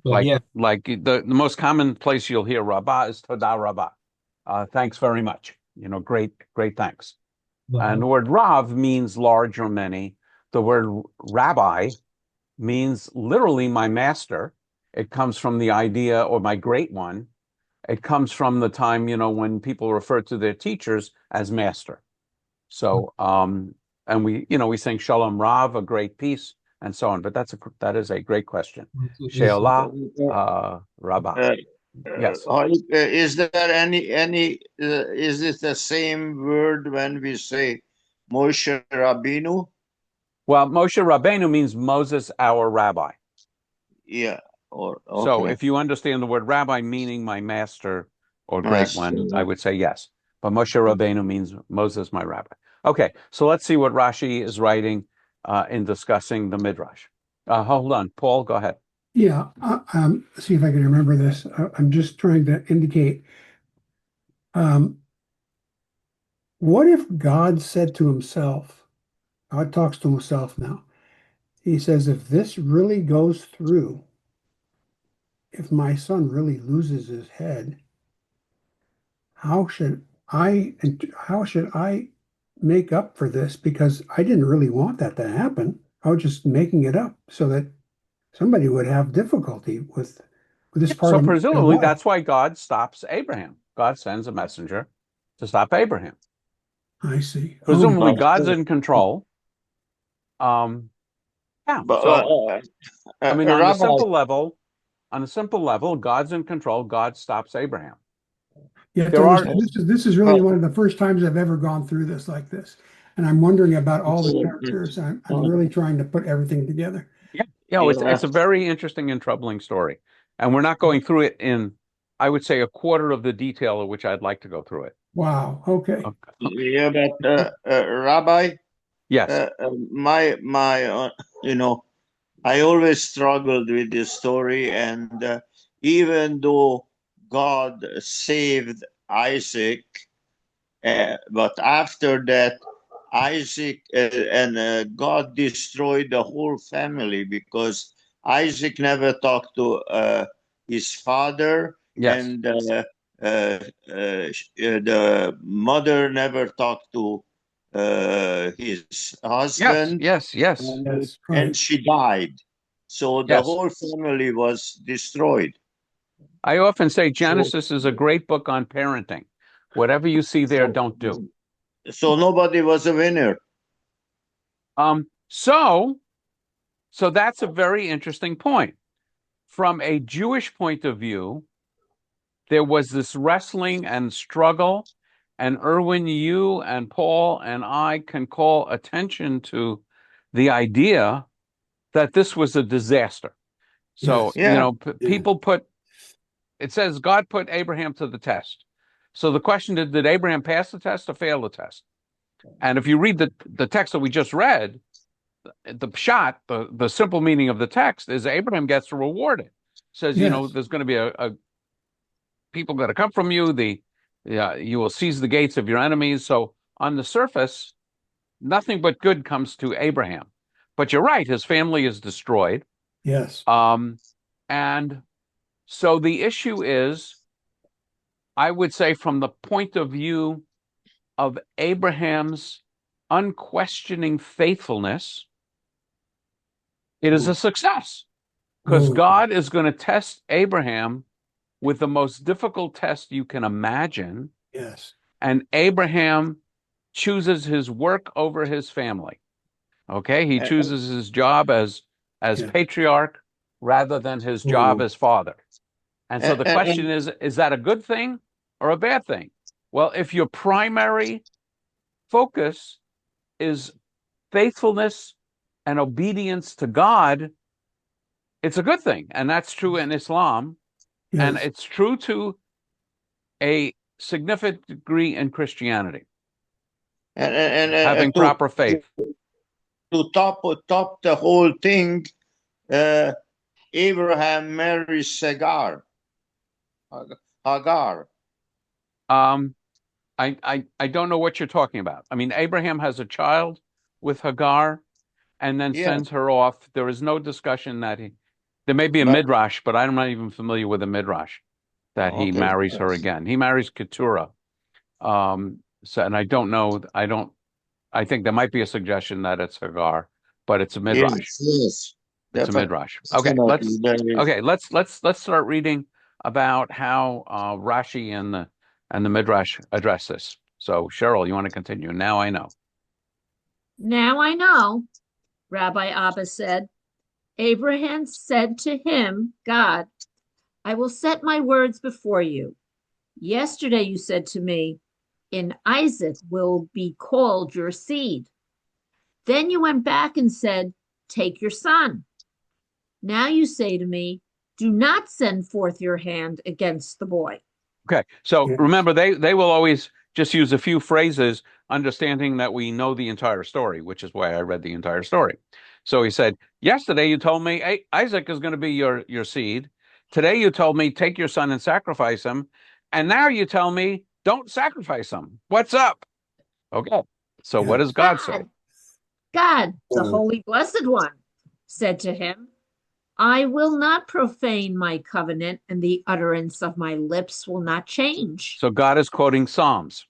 Speaker 1: Like the most common place you'll hear rabbah is todah rabbah. Thanks very much. Great thanks. Wow. And the word rav means large or many. The word rabbi means literally my master. It comes from the idea, or my great one. It comes from the time, when people refer to their teachers as master. So, and we sing Shalom Rav, a great peace, and so on. But that is a great question. She'elah Rabbah. Yes.
Speaker 9: Is there any? Is it the same word when we say Moshe Rabbeinu?
Speaker 1: Well, Moshe Rabbeinu means Moses, our rabbi.
Speaker 9: Yeah. Okay.
Speaker 1: So if you understand the word rabbi meaning my master or great one, I would say yes. But Moshe Rabbeinu means Moses, my rabbi. Okay, so let's see what Rashi is writing in discussing the Midrash. Hold on, Paul, go ahead.
Speaker 2: Yeah, see if I can remember this. I'm just trying to indicate, what if God said to himself, God talks to himself now, he says, if this really goes through, if my son really loses his head, how should I make up for this? Because I didn't really want that to happen. I was just making it up so that somebody would have difficulty with this part.
Speaker 1: So presumably that's why God stops Abraham. God sends a messenger to stop Abraham.
Speaker 2: I see.
Speaker 1: Presumably God's in control. Yeah.
Speaker 9: But,
Speaker 1: so, I mean, on a simple level, God's in control. God stops Abraham.
Speaker 2: Yeah, this is really one of the first times I've ever gone through this like this, and I'm wondering about all the characters. I'm really trying to put everything together.
Speaker 1: Yeah, it's a very interesting and troubling story, and we're not going through it in I would say, a quarter of the detail of which I'd like to go through it.
Speaker 2: Wow. Okay.
Speaker 9: Yeah, but Rabbi,
Speaker 1: Yes.
Speaker 9: I always struggled with this story, and even though God saved Isaac, but after that, Isaac and God destroyed the whole family because Isaac never talked to his father,
Speaker 1: Yes.
Speaker 9: and the mother never talked to his husband.
Speaker 1: Yes.
Speaker 9: And she died. So the
Speaker 1: Yes.
Speaker 9: whole family was destroyed.
Speaker 1: I often say Genesis is a great book on parenting. Whatever you see there, don't do.
Speaker 9: So nobody was a winner.
Speaker 1: So that's a very interesting point. From a Jewish point of view, there was this wrestling and struggle, and Erwin, you and Paul and I can call attention to the idea that this was a disaster. So, people it says God put Abraham to the test. So the question is, did Abraham pass the test or fail the test? And if you read the text that we just read, the simple meaning of the text is Abraham gets rewarded. It says, there's going to be a people going to come from you. You will seize the gates of your enemies. So on the surface, nothing but good comes to Abraham. But you're right, his family is destroyed.
Speaker 2: Yes.
Speaker 1: And so the issue is, I would say, from the point of view of Abraham's unquestioning faithfulness, it is a success, because God is going to test Abraham with the most difficult test you can imagine.
Speaker 2: Yes.
Speaker 1: And Abraham chooses his work over his family. Okay, he chooses his job as patriarch rather than his job as father. And so the question is that a good thing or a bad thing? Well, if your primary focus is faithfulness and obedience to God, it's a good thing. And that's true in Islam.
Speaker 2: Yes.
Speaker 1: And it's true to a significant degree in Christianity.
Speaker 9: And
Speaker 1: having proper faith.
Speaker 9: To top the whole thing, Abraham marries Hagar.
Speaker 1: I don't know what you're talking about. I mean, Abraham has a child with Hagar and then sends her off. There is no discussion that there may be a midrash, but I'm not even familiar with a midrash that he marries her again. He marries Keturah. And I don't know. I think there might be a suggestion that it's Hagar, but it's a midrash.
Speaker 9: Yes.
Speaker 1: It's a midrash. Okay, let's start reading about how Rashi and the midrash address this. So, Cheryl, you want to continue? Now I know.
Speaker 5: Now I know, Rabbi Abba said. Abraham said to him, God, I will set my words before you. Yesterday you said to me, in Isaac will be called your seed. Then you went back and said, take your son. Now you say to me, do not send forth your hand against the boy.
Speaker 1: Okay, so remember, they will always just use a few phrases, understanding that we know the entire story, which is why I read the entire story. So he said, yesterday you told me, hey, Isaac is going to be your seed. Today you told me, take your son and sacrifice him. And now you tell me, don't sacrifice him. What's up? Okay, so what does God say?
Speaker 5: God, the Holy Blessed One, said to him, I will not profane my covenant, and the utterance of my lips will not change.
Speaker 1: So God is quoting Psalms.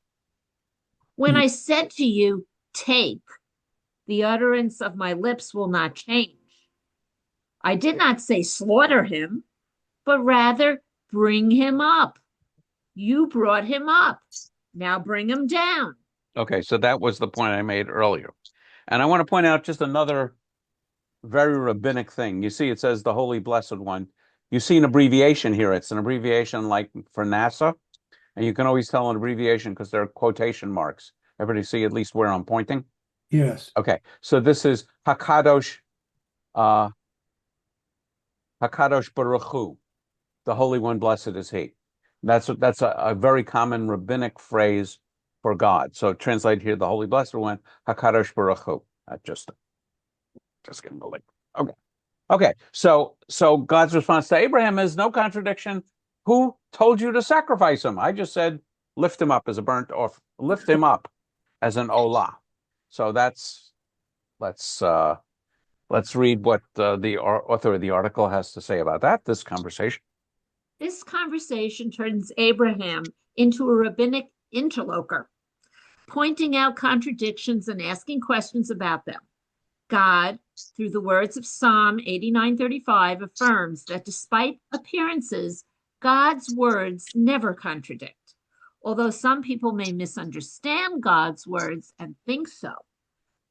Speaker 5: When I said to you, take, the utterance of my lips will not change. I did not say slaughter him, but rather bring him up. You brought him up. Now bring him down.
Speaker 1: Okay, so that was the point I made earlier. And I want to point out just another very rabbinic thing. You see, it says the Holy Blessed One. You see an abbreviation here. It's an abbreviation like for NASA. And you can always tell an abbreviation because there are quotation marks. Everybody see at least where I'm pointing?
Speaker 2: Yes.
Speaker 1: Okay, so this is Hakadosh Baruch Hu. The Holy One, blessed is He. That's a very common rabbinic phrase for God. So translate here, the Holy Blessed One, Hakadosh Baruch Hu. Just getting the link. Okay. Okay. So God's response to Abraham is no contradiction. Who told you to sacrifice him? I just said lift him up as a burnt off. Lift him up as an olah. So let's read what the author of the article has to say about that. This conversation.
Speaker 5: This conversation turns Abraham into a rabbinic interlocutor, pointing out contradictions and asking questions about them. God, through the words of Psalm 89:35, affirms that despite appearances, God's words never contradict. Although some people may misunderstand God's words and think so,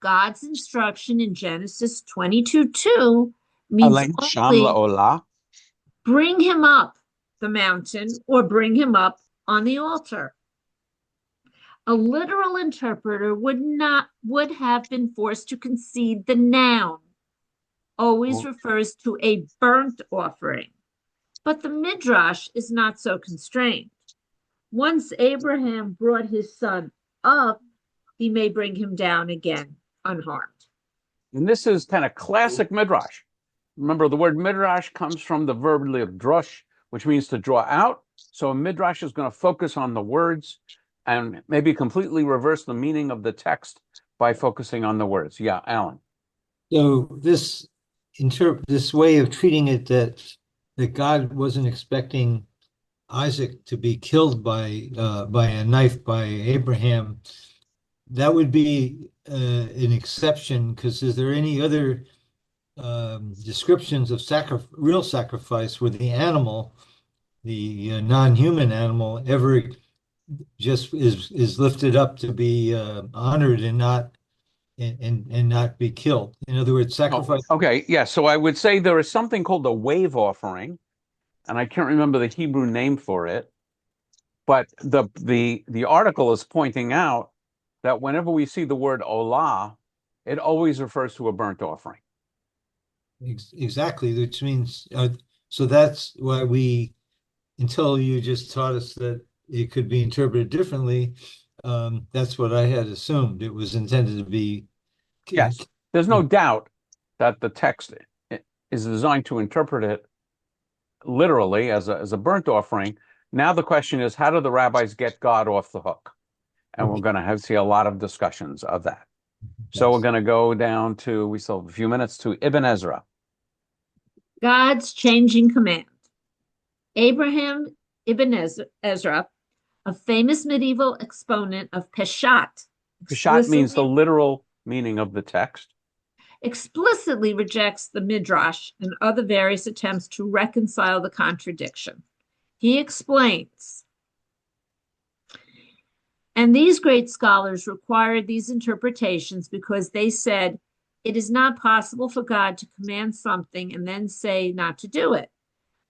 Speaker 5: God's instruction in Genesis 22:2 means only bring him up the mountain or bring him up on the altar. A literal interpreter would have been forced to concede the noun always refers to a burnt offering. But the Midrash is not so constrained. Once Abraham brought his son up, he may bring him down again unharmed.
Speaker 1: And this is kind of classic Midrash. Remember, the word Midrash comes from the verb lidrosh, which means to draw out. So a Midrash is going to focus on the words and maybe completely reverse the meaning of the text by focusing on the words. Yeah, Alan.
Speaker 3: So this way of treating it that God wasn't expecting Isaac to be killed by a knife by Abraham, that would be an exception, because is there any other descriptions of real sacrifice where the animal, the non-human animal, ever just is lifted up to be honored and not be killed? In other words, sacrifice.
Speaker 1: Oh, okay, yeah. So I would say there is something called a wave offering, and I can't remember the Hebrew name for it, but the article is pointing out that whenever we see the word olah, it always refers to a burnt offering.
Speaker 3: Exactly, which means so that's why until you just taught us that it could be interpreted differently, that's what I had assumed. It was intended to be.
Speaker 1: Yes, there's no doubt that the text is designed to interpret it literally as a burnt offering. Now the question is, how do the rabbis get God off the hook? And we're going to see a lot of discussions of that. So we're going to go down to, we still have a few minutes, to Ibn Ezra.
Speaker 5: God's changing command. Abraham Ibn Ezra, a famous medieval exponent of Peshat.
Speaker 1: Peshat means the literal meaning of the text.
Speaker 5: Explicitly rejects the Midrash and other various attempts to reconcile the contradiction. He explains, and these great scholars required these interpretations because they said it is not possible for God to command something and then say not to do it.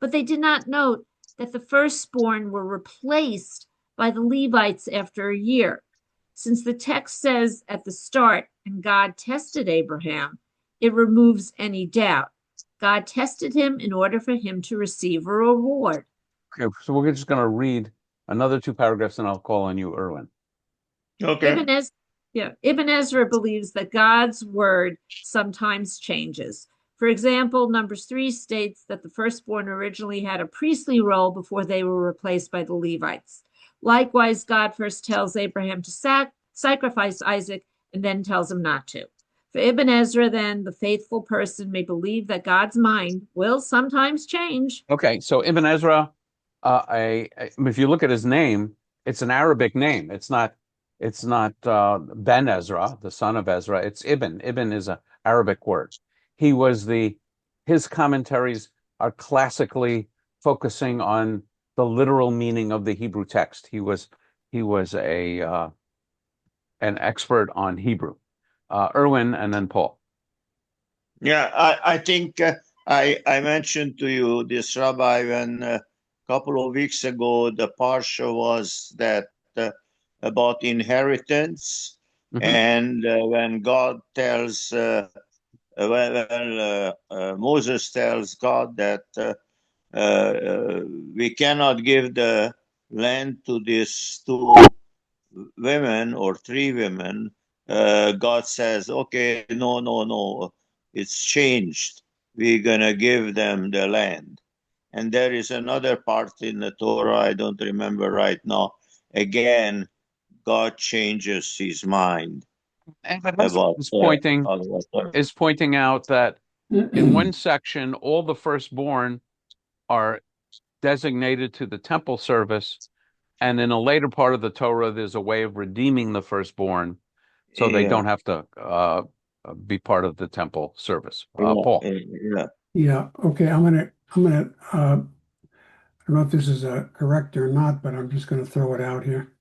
Speaker 5: But they did not note that the firstborn were replaced by the Levites after a year. Since the text says at the start, and God tested Abraham, it removes any doubt. God tested him in order for him to receive a reward.
Speaker 1: Okay, so we're just going to read another 2 paragraphs and I'll call on you, Erwin.
Speaker 9: Okay.
Speaker 5: Ibn Ezra believes that God's word sometimes changes. For example, Numbers 3 states that the firstborn originally had a priestly role before they were replaced by the Levites. Likewise, God first tells Abraham to sacrifice Isaac and then tells him not to. For Ibn Ezra, then, the faithful person may believe that God's mind will sometimes change.
Speaker 1: Okay, so Ibn Ezra, if you look at his name, it's an Arabic name. It's not Ben Ezra, the son of Ezra. It's Ibn. Ibn is an Arabic word. His commentaries are classically focusing on the literal meaning of the Hebrew text. He was an expert on Hebrew. Erwin and then Paul.
Speaker 9: Yeah, I think I mentioned to you this, Rabbi, when a couple of weeks ago the parsha was that about inheritance, and when God tells, Moses tells God that we cannot give the land to these two women or three women, God says, okay, no, it's changed. We're going to give them the land. And there is another part in the Torah, I don't remember right now. Again, God changes his mind about
Speaker 1: is pointing out that in one section, all the firstborn are designated to the temple service, and in a later part of the Torah, there's a way of redeeming the firstborn, so they don't have to be part of the temple service. Paul.
Speaker 2: Yeah. Okay. I'm gonna. I don't know if this is correct or not, but I'm just going to throw it out here.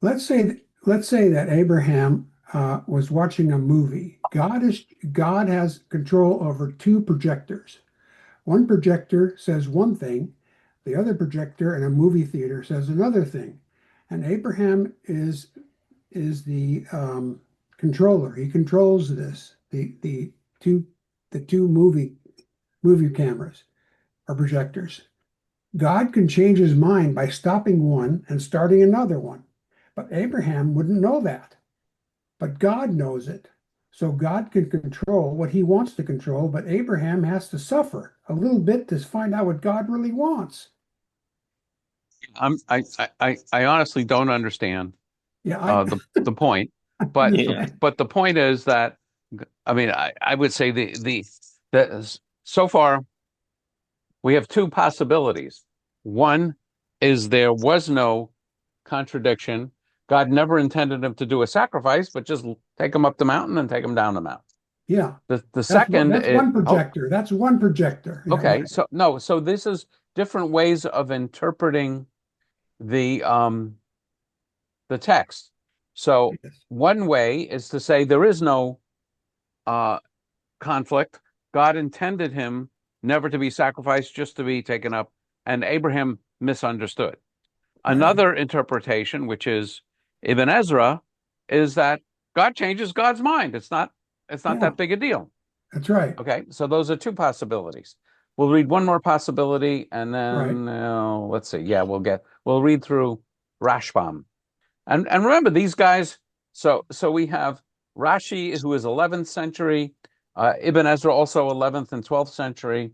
Speaker 2: Let's say that Abraham was watching a movie. God has control over two projectors. One projector says one thing, the other projector in a movie theater says another thing, and Abraham is the controller. He controls this. The two movie cameras or projectors. God can change his mind by stopping one and starting another one. But Abraham wouldn't know that. But God knows it. So God can control what he wants to control, but Abraham has to suffer a little bit to find out what God really wants.
Speaker 1: I honestly don't understand the point. But the point is that, I mean, I would say that so far we have two possibilities. One is there was no contradiction. God never intended him to do a sacrifice, but just take him up the mountain and take him down the mountain.
Speaker 2: Yeah.
Speaker 1: The second
Speaker 2: that's one projector. That's one projector.
Speaker 1: Yeah, okay. Right. So this is different ways of interpreting the text. So one way is to say there is no conflict. God intended him never to be sacrificed, just to be taken up, and Abraham misunderstood. Another interpretation, which is Ibn Ezra, is that God changes God's mind. It's not that big a deal.
Speaker 2: That's right.
Speaker 1: Okay, so those are two possibilities. We'll read one more possibility, and then let's see. Yeah, we'll read through Rashbam, and remember these guys. So we have Rashi, who is 11th century, Ibn Ezra also 11th and 12th century.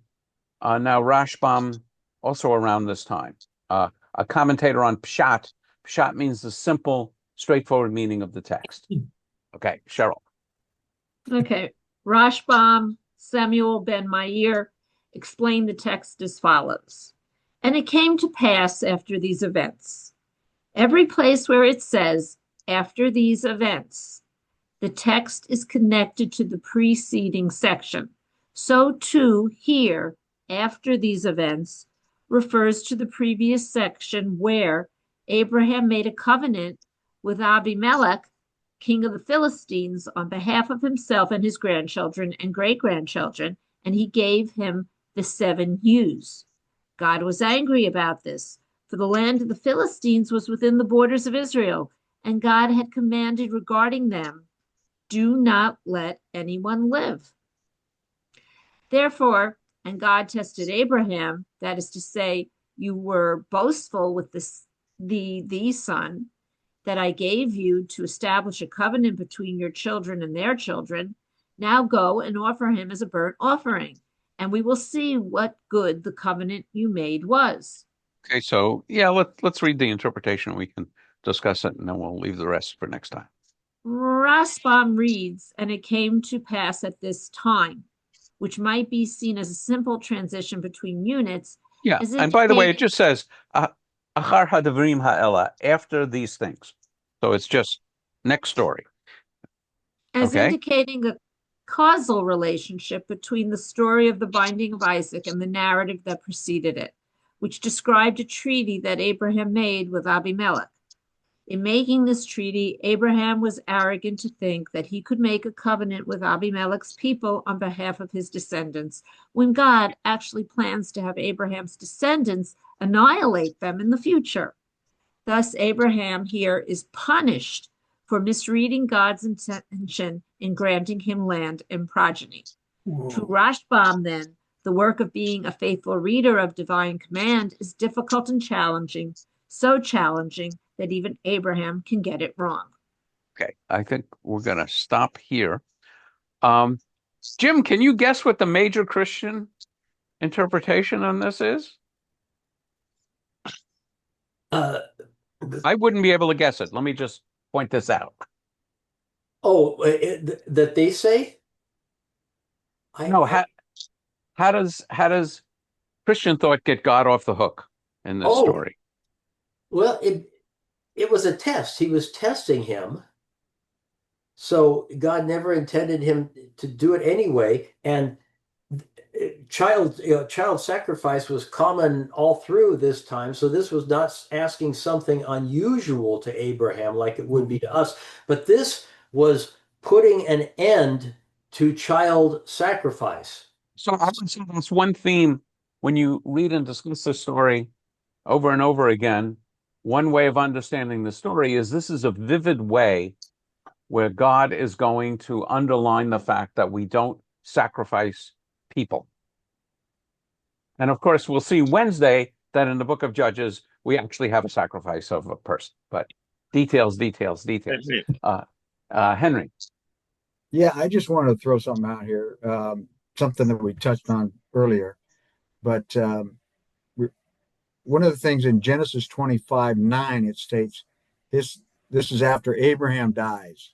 Speaker 1: Now Rashbam also around this time. A commentator on Pshat. Pshat means the simple, straightforward meaning of the text. Okay, Cheryl.
Speaker 5: Okay, Rashbam Samuel ben Meir explained the text as follows. And it came to pass after these events. Every place where it says, after these events, the text is connected to the preceding section. So too here, after these events, refers to the previous section where Abraham made a covenant with Abimelech, king of the Philistines, on behalf of himself and his grandchildren and great-grandchildren, and he gave him the 7 ewes. God was angry about this, for the land of the Philistines was within the borders of Israel, and God had commanded regarding them, do not let anyone live. Therefore, and God tested Abraham, that is to say, you were boastful with the son that I gave you to establish a covenant between your children and their children. Now go and offer him as a burnt offering, and we will see what good the covenant you made was.
Speaker 1: Okay, so yeah, let's read the interpretation. We can discuss it, and then we'll leave the rest for next time.
Speaker 5: Rashbam reads, and it came to pass at this time, which might be seen as a simple transition between units.
Speaker 1: Yeah, and by the way, it just says, Achar hadavrim ha'ela, after these things. So it's just next story.
Speaker 5: As indicating a causal relationship between the story of the binding of Isaac and the narrative that preceded it, which described a treaty that Abraham made with Abimelech. In making this treaty, Abraham was arrogant to think that he could make a covenant with Abimelech's people on behalf of his descendants, when God actually plans to have Abraham's descendants annihilate them in the future. Thus, Abraham here is punished for misreading God's intention in granting him land and progeny.
Speaker 2: Whoa.
Speaker 5: To Rashbam, then, the work of being a faithful reader of divine command is difficult and challenging so challenging that even Abraham can get it wrong.
Speaker 1: Okay, I think we're going to stop here. Jim, can you guess what the major Christian interpretation on this is? I wouldn't be able to guess it. Let me just point this out.
Speaker 7: That they say?
Speaker 1: No, how does Christian thought get God off the hook in this story?
Speaker 7: Well, it was a test. He was testing him. So God never intended him to do it anyway. And child sacrifice was common all through this time. So this was not asking something unusual to Abraham like it would be to us. But this was putting an end to child sacrifice.
Speaker 1: So I would say that's one theme when you read and discuss the story over and over again. One way of understanding the story is this is a vivid way where God is going to underline the fact that we don't sacrifice people. And of course, we'll see Wednesday that in the book of Judges, we actually have a sacrifice of a person, but details. Henry.
Speaker 4: Yeah, I just wanted to throw something out here, something that we touched on earlier. But one of the things in Genesis 25:9, it states, this is after Abraham dies.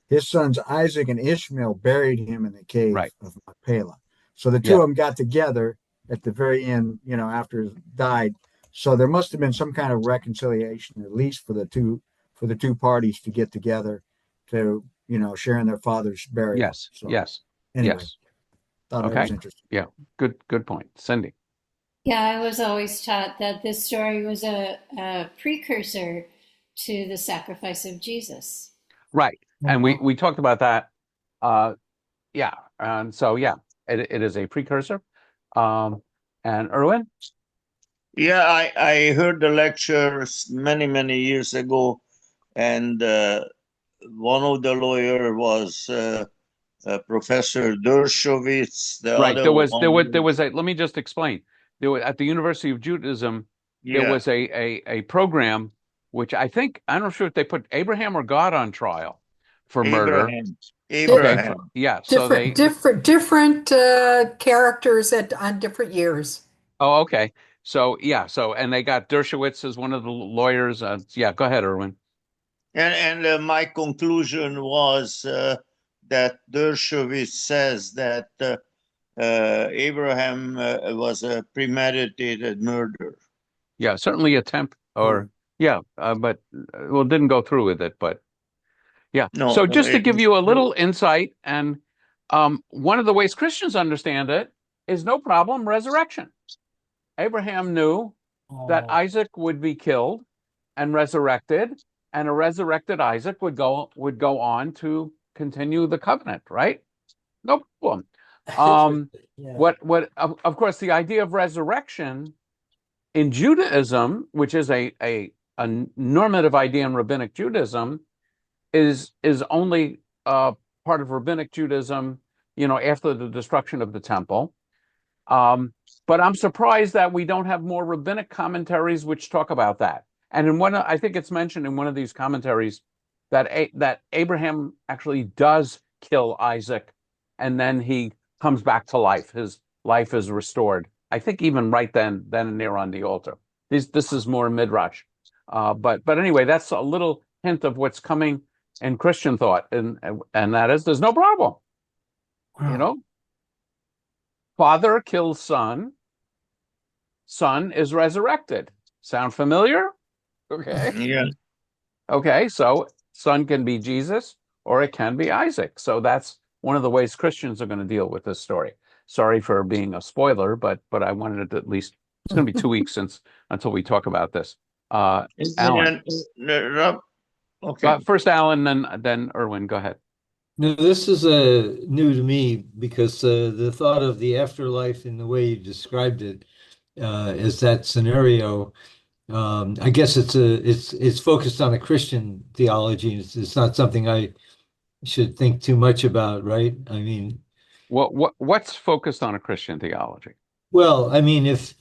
Speaker 4: His sons Isaac and Ishmael buried him in the cave of Machpelah. So the two of them got together at the very end, after he died. So there must have been some kind of reconciliation, at least for the two parties to get together to, sharing their father's burial.
Speaker 1: Yes.
Speaker 4: So,
Speaker 1: yes.
Speaker 4: Anyway,
Speaker 1: yes.
Speaker 4: Thought that was interesting.
Speaker 1: Yeah. Good point. Cindy.
Speaker 11: Yeah, I was always taught that this story was a precursor to the sacrifice of Jesus.
Speaker 1: Right. And we talked about that. And so, it is a precursor. And Erwin?
Speaker 9: Yeah, I heard the lectures many years ago, and one of the lawyer was Professor Dershowitz.
Speaker 1: There was a. Let me just explain. At the University of Judaism, there was a program which I'm not sure if they put Abraham or God on trial for murder.
Speaker 9: Abraham.
Speaker 1: Okay. Yeah.
Speaker 12: Different characters on different years.
Speaker 1: Oh, okay. So and they got Dershowitz as one of the lawyers. Go ahead, Erwin.
Speaker 9: And my conclusion was that Dershowitz says that Abraham was a premeditated murder.
Speaker 1: Yeah, certainly attempt but didn't go through with it. But
Speaker 9: no.
Speaker 1: So just to give you a little insight, and one of the ways Christians understand it is no problem resurrection. Abraham knew that Isaac would be killed and resurrected, and a resurrected Isaac would go on to continue the covenant, right? No problem. What of course the idea of resurrection in Judaism, which is a normative idea in rabbinic Judaism, is only part of rabbinic Judaism, after the destruction of the temple. But I'm surprised that we don't have more rabbinic commentaries which talk about that. And in I think it's mentioned in one of these commentaries that Abraham actually does kill Isaac, and then he comes back to life. His life is restored. I think even right then and there on the altar. This is more midrash. But anyway, that's a little hint of what's coming in Christian thought, and that is there's no problem.
Speaker 2: Wow.
Speaker 1: Father kills son. Son is resurrected. Sound familiar? Okay.
Speaker 9: Yeah.
Speaker 1: Okay, so son can be Jesus or it can be Isaac. So that's one of the ways Christians are going to deal with this story. Sorry for being a spoiler, but I wanted to at least, it's going to be 2 weeks until we talk about this. Alan.
Speaker 9: Okay.
Speaker 1: First Alan, then Erwin, go ahead.
Speaker 3: No, this is new to me because the thought of the afterlife in the way you described it is that scenario. I guess it's focused on a Christian theology. It's not something I should think too much about, right? I mean,
Speaker 1: what's focused on a Christian theology?
Speaker 3: Well, I mean, if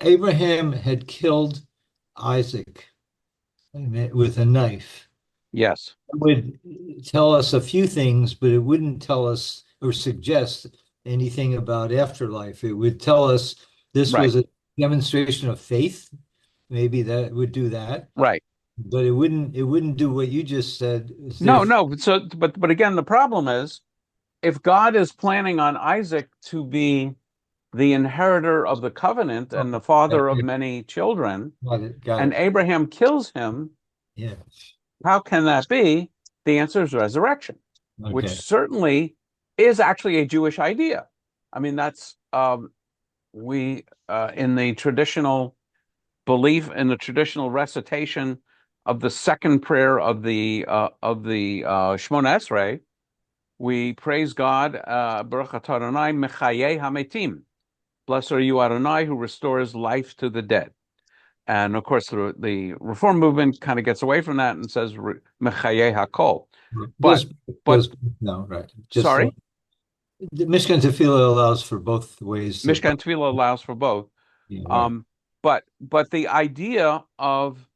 Speaker 3: Abraham had killed Isaac with a knife.
Speaker 1: Yes.
Speaker 3: It would tell us a few things, but it wouldn't tell us or suggest anything about afterlife. It would tell us this was a demonstration of faith. Maybe that would do that.
Speaker 1: Right.
Speaker 3: But it wouldn't do what you just said.
Speaker 1: No. So, but again, the problem is, if God is planning on Isaac to be the inheritor of the covenant and the father of many children, and Abraham kills him, how can that be? The answer is resurrection, which certainly is actually a Jewish idea. I mean, that's in the traditional belief, in the traditional recitation of the second prayer of the Shmona Esrei, we praise God, Baruch atah Adonai mechayei hametim. Blessed are you, Adonai, who restores life to the dead. And of course, the Reform movement kind of gets away from that and says mechayei hakol. But
Speaker 3: no, right.
Speaker 1: Sorry?
Speaker 3: The Mishkan Tefillah allows for both ways.
Speaker 1: Mishkan Tefillah allows for both.
Speaker 3: Yeah, right.
Speaker 1: But the idea of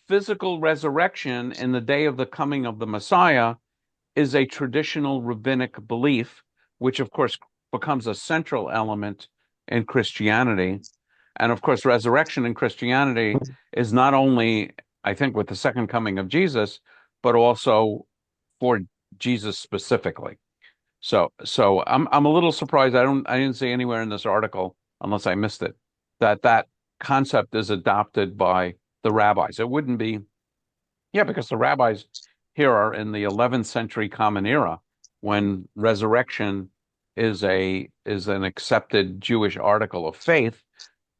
Speaker 1: physical resurrection in the day of the coming of the Messiah is a traditional rabbinic belief, which of course becomes a central element in Christianity. And of course, resurrection in Christianity is not only, I think, with the second coming of Jesus, but also for Jesus specifically. So I'm a little surprised. I didn't see anywhere in this article, unless I missed it, that concept is adopted by the rabbis. It wouldn't be, because the rabbis here are in the 11th century Common Era, when resurrection is an accepted Jewish article of faith,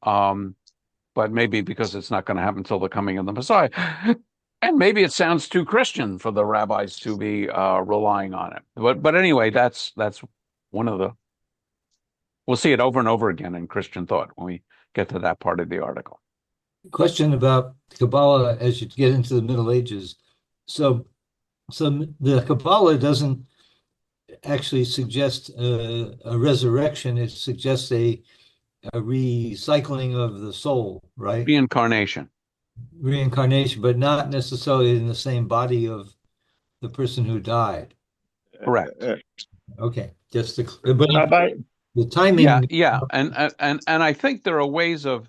Speaker 1: but maybe because it's not going to happen until the coming of the Messiah, and maybe it sounds too Christian for the rabbis to be relying on it. But anyway, that's one of the. We'll see it over and over again in Christian thought when we get to that part of the article.
Speaker 3: Question about Kabbalah as you get into the Middle Ages. So the Kabbalah doesn't actually suggest a resurrection. It suggests a recycling of the soul, right?
Speaker 1: Reincarnation,
Speaker 3: but not necessarily in the same body of the person who died.
Speaker 1: Correct.
Speaker 3: Okay, just the
Speaker 1: timing. Yeah, and I think there are ways of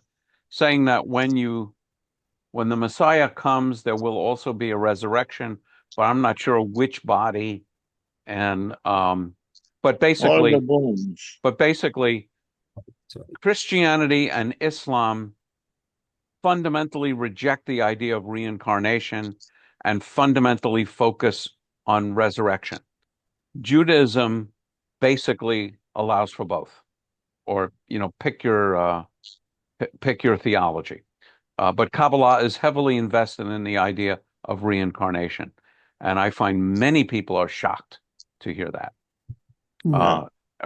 Speaker 1: saying that when the Messiah comes, there will also be a resurrection, but I'm not sure which body. And but basically, Christianity and Islam fundamentally reject the idea of reincarnation and fundamentally focus on resurrection. Judaism basically allows for both, or pick your theology. But Kabbalah is heavily invested in the idea of reincarnation, and I find many people are shocked to hear that.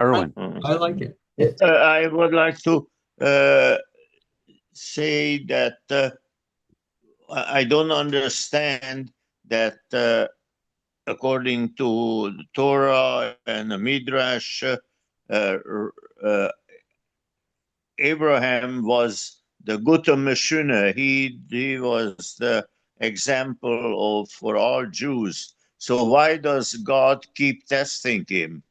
Speaker 1: Erwin,
Speaker 3: I like it.
Speaker 9: I would like to say that I don't understand that according to the Torah and the Midrash, Abraham was the Guta Meshuna. He was the example for all Jews. So why does God keep testing him?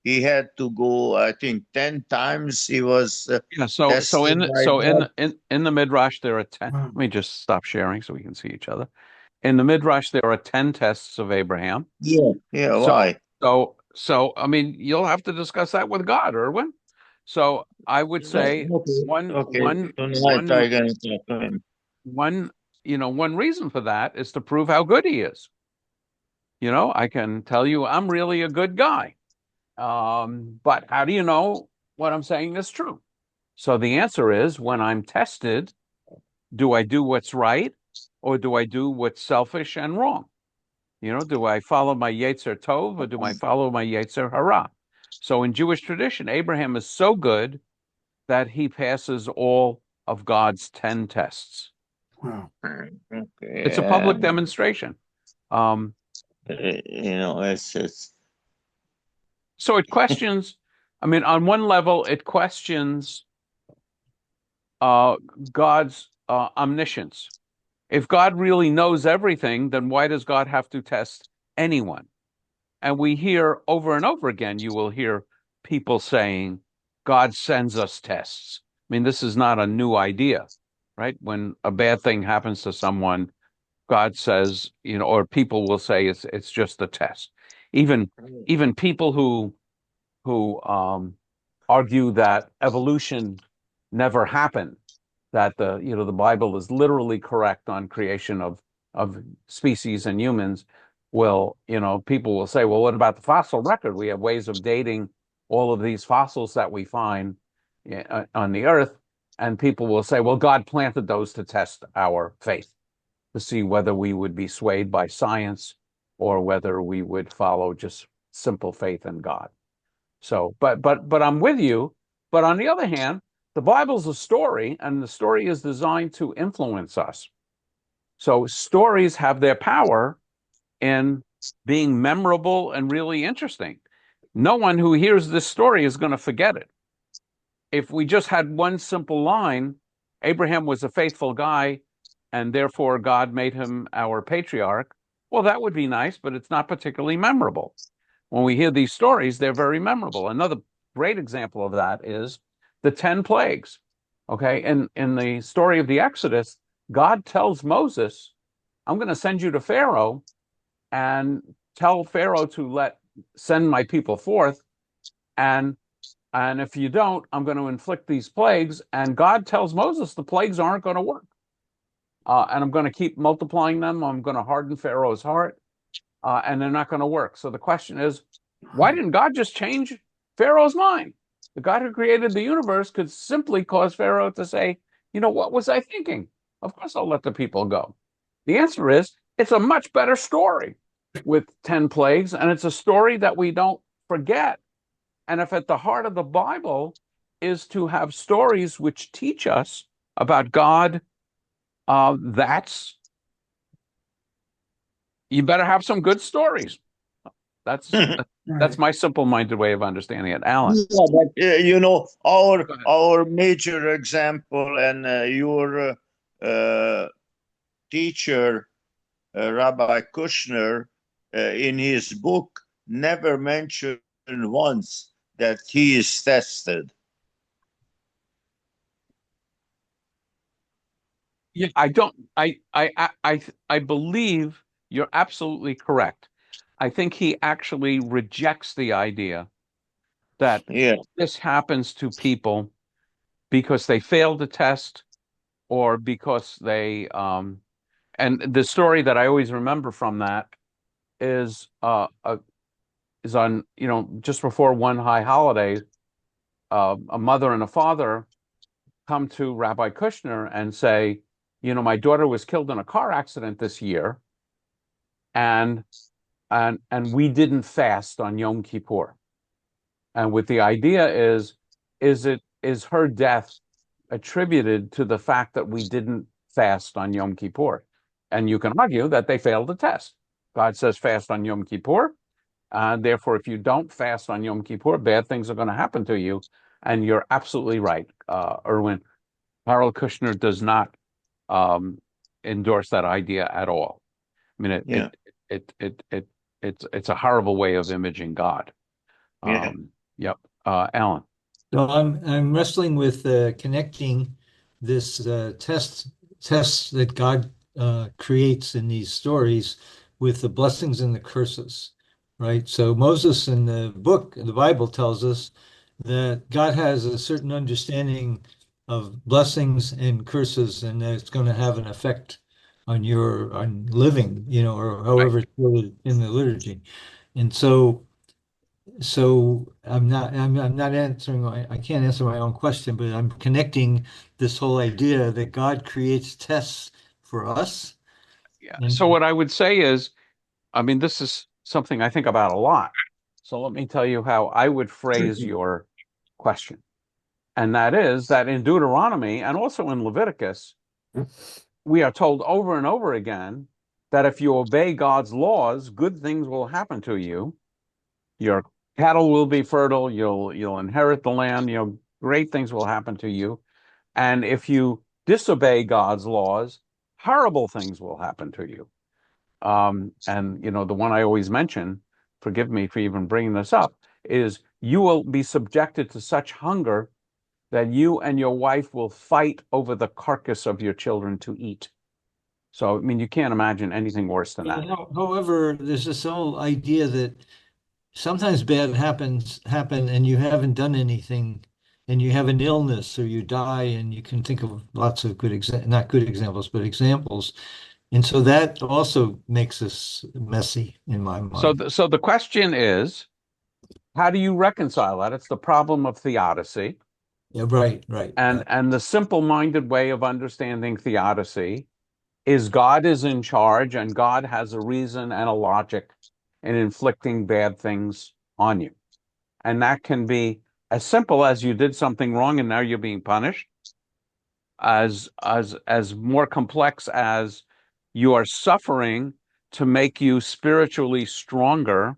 Speaker 9: He had to go, I think, 10 times. He was
Speaker 1: So in the Midrash there are 10. Let me just stop sharing so we can see each other. In the Midrash there are 10 tests of Abraham.
Speaker 9: Why?
Speaker 1: So I mean, you'll have to discuss that with God, Erwin. So I would say one reason for that is to prove how good he is. I can tell you I'm really a good guy. But how do you know what I'm saying is true? So the answer is, when I'm tested, do I do what's right, or do I do what's selfish and wrong? Do I follow my Yetzer Tov, or do I follow my Yetzer Hara? So in Jewish tradition, Abraham is so good that he passes all of God's 10 tests.
Speaker 2: Wow.
Speaker 9: Okay.
Speaker 1: It's a public demonstration.
Speaker 9: It's
Speaker 1: So it questions, I mean, on one level, it questions God's omniscience. If God really knows everything, then why does God have to test anyone? And we hear over and over again, you will hear people saying, God sends us tests. I mean, this is not a new idea, right? When a bad thing happens to someone, God says, or people will say it's just a test. Even people who argue that evolution never happened, that the Bible is literally correct on creation of species and humans, people will say, well, what about the fossil record? We have ways of dating all of these fossils that we find on the earth. And people will say, well, God planted those to test our faith, to see whether we would be swayed by science or whether we would follow just simple faith in God. So, but I'm with you. But on the other hand, the Bible's a story, and the story is designed to influence us. So stories have their power in being memorable and really interesting. No one who hears this story is going to forget it. If we just had one simple line, Abraham was a faithful guy, and therefore God made him our patriarch, well, that would be nice, but it's not particularly memorable. When we hear these stories, they're very memorable. Another great example of that is the 10 plagues. Okay, in the story of the Exodus, God tells Moses, I'm going to send you to Pharaoh and tell Pharaoh to send my people forth. And if you don't, I'm going to inflict these plagues. And God tells Moses the plagues aren't going to work. And I'm going to keep multiplying them. I'm going to harden Pharaoh's heart. And they're not going to work. So the question is, why didn't God just change Pharaoh's mind? The God who created the universe could simply cause Pharaoh to say, what was I thinking? Of course I'll let the people go. The answer is, it's a much better story with 10 plagues, and it's a story that we don't forget. And if at the heart of the Bible is to have stories which teach us about God, you better have some good stories. That's my simple-minded way of understanding it. Alan.
Speaker 9: Yeah, but our major example and your teacher, Rabbi Kushner, in his book, never mentioned once that he is tested.
Speaker 1: Yeah, I believe you're absolutely correct. I think he actually rejects the idea that this happens to people because they failed the test or because they and the story that I always remember from that is on just before one high holiday, a mother and a father come to Rabbi Kushner and say, my daughter was killed in a car accident this year, and we didn't fast on Yom Kippur. And with the idea is her death attributed to the fact that we didn't fast on Yom Kippur? And you can argue that they failed the test. God says fast on Yom Kippur. Therefore, if you don't fast on Yom Kippur, bad things are going to happen to you. And you're absolutely right, Erwin. Harold Kushner does not endorse that idea at all. I mean, it's a horrible way of imaging God. Yep. Alan.
Speaker 3: So I'm wrestling with connecting this tests that God creates in these stories with the blessings and the curses, right? So Moses in the Bible tells us that God has a certain understanding of blessings and curses, and that it's going to have an effect on living, or however it's worded in the liturgy. And so I'm not answering, I can't answer my own question, but I'm connecting this whole idea that God creates tests for us.
Speaker 1: Yeah. So what I would say is, this is something I think about a lot. So let me tell you how I would phrase your question. And that is that in Deuteronomy and also in Leviticus, we are told over and over again that if you obey God's laws, good things will happen to you. Your cattle will be fertile. You'll inherit the land. Great things will happen to you. And if you disobey God's laws, horrible things will happen to you. And you know, the one I always mention, forgive me for even bringing this up, is you will be subjected to such hunger that you and your wife will fight over the carcass of your children to eat. So, I mean, you can't imagine anything worse than that.
Speaker 3: However, there's this whole idea that sometimes bad happen and you haven't done anything, and you have an illness or you die, and you can think of lots of not good examples, but examples. And so that also makes us messy in my mind.
Speaker 1: So the question is, how do you reconcile that? It's the problem of theodicy.
Speaker 3: Yeah, right.
Speaker 1: And the simple-minded way of understanding theodicy is God is in charge, and God has a reason and a logic in inflicting bad things on you. And that can be as simple as you did something wrong and now you're being punished, as more complex as you are suffering to make you spiritually stronger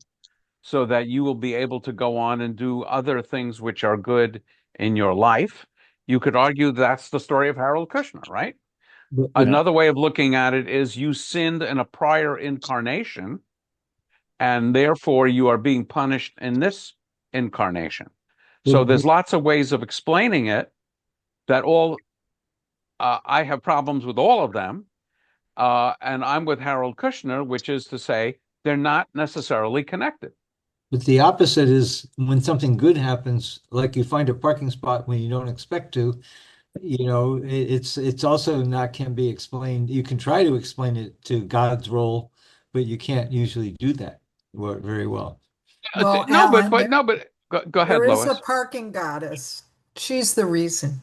Speaker 1: so that you will be able to go on and do other things which are good in your life. You could argue that's the story of Harold Kushner, right? Another way of looking at it is you sinned in a prior incarnation, and therefore you are being punished in this incarnation. So there's lots of ways of explaining it that I have problems with all of them. And I'm with Harold Kushner, which is to say they're not necessarily connected.
Speaker 3: But the opposite is when something good happens, like you find a parking spot when you don't expect to, you know, it's also can be explained. You can try to explain it to God's role, but you can't usually do that very well.
Speaker 12: Well,
Speaker 1: No,
Speaker 12: Alan,
Speaker 1: but go ahead,
Speaker 12: there is
Speaker 1: Lois.
Speaker 12: a parking goddess. She's the reason.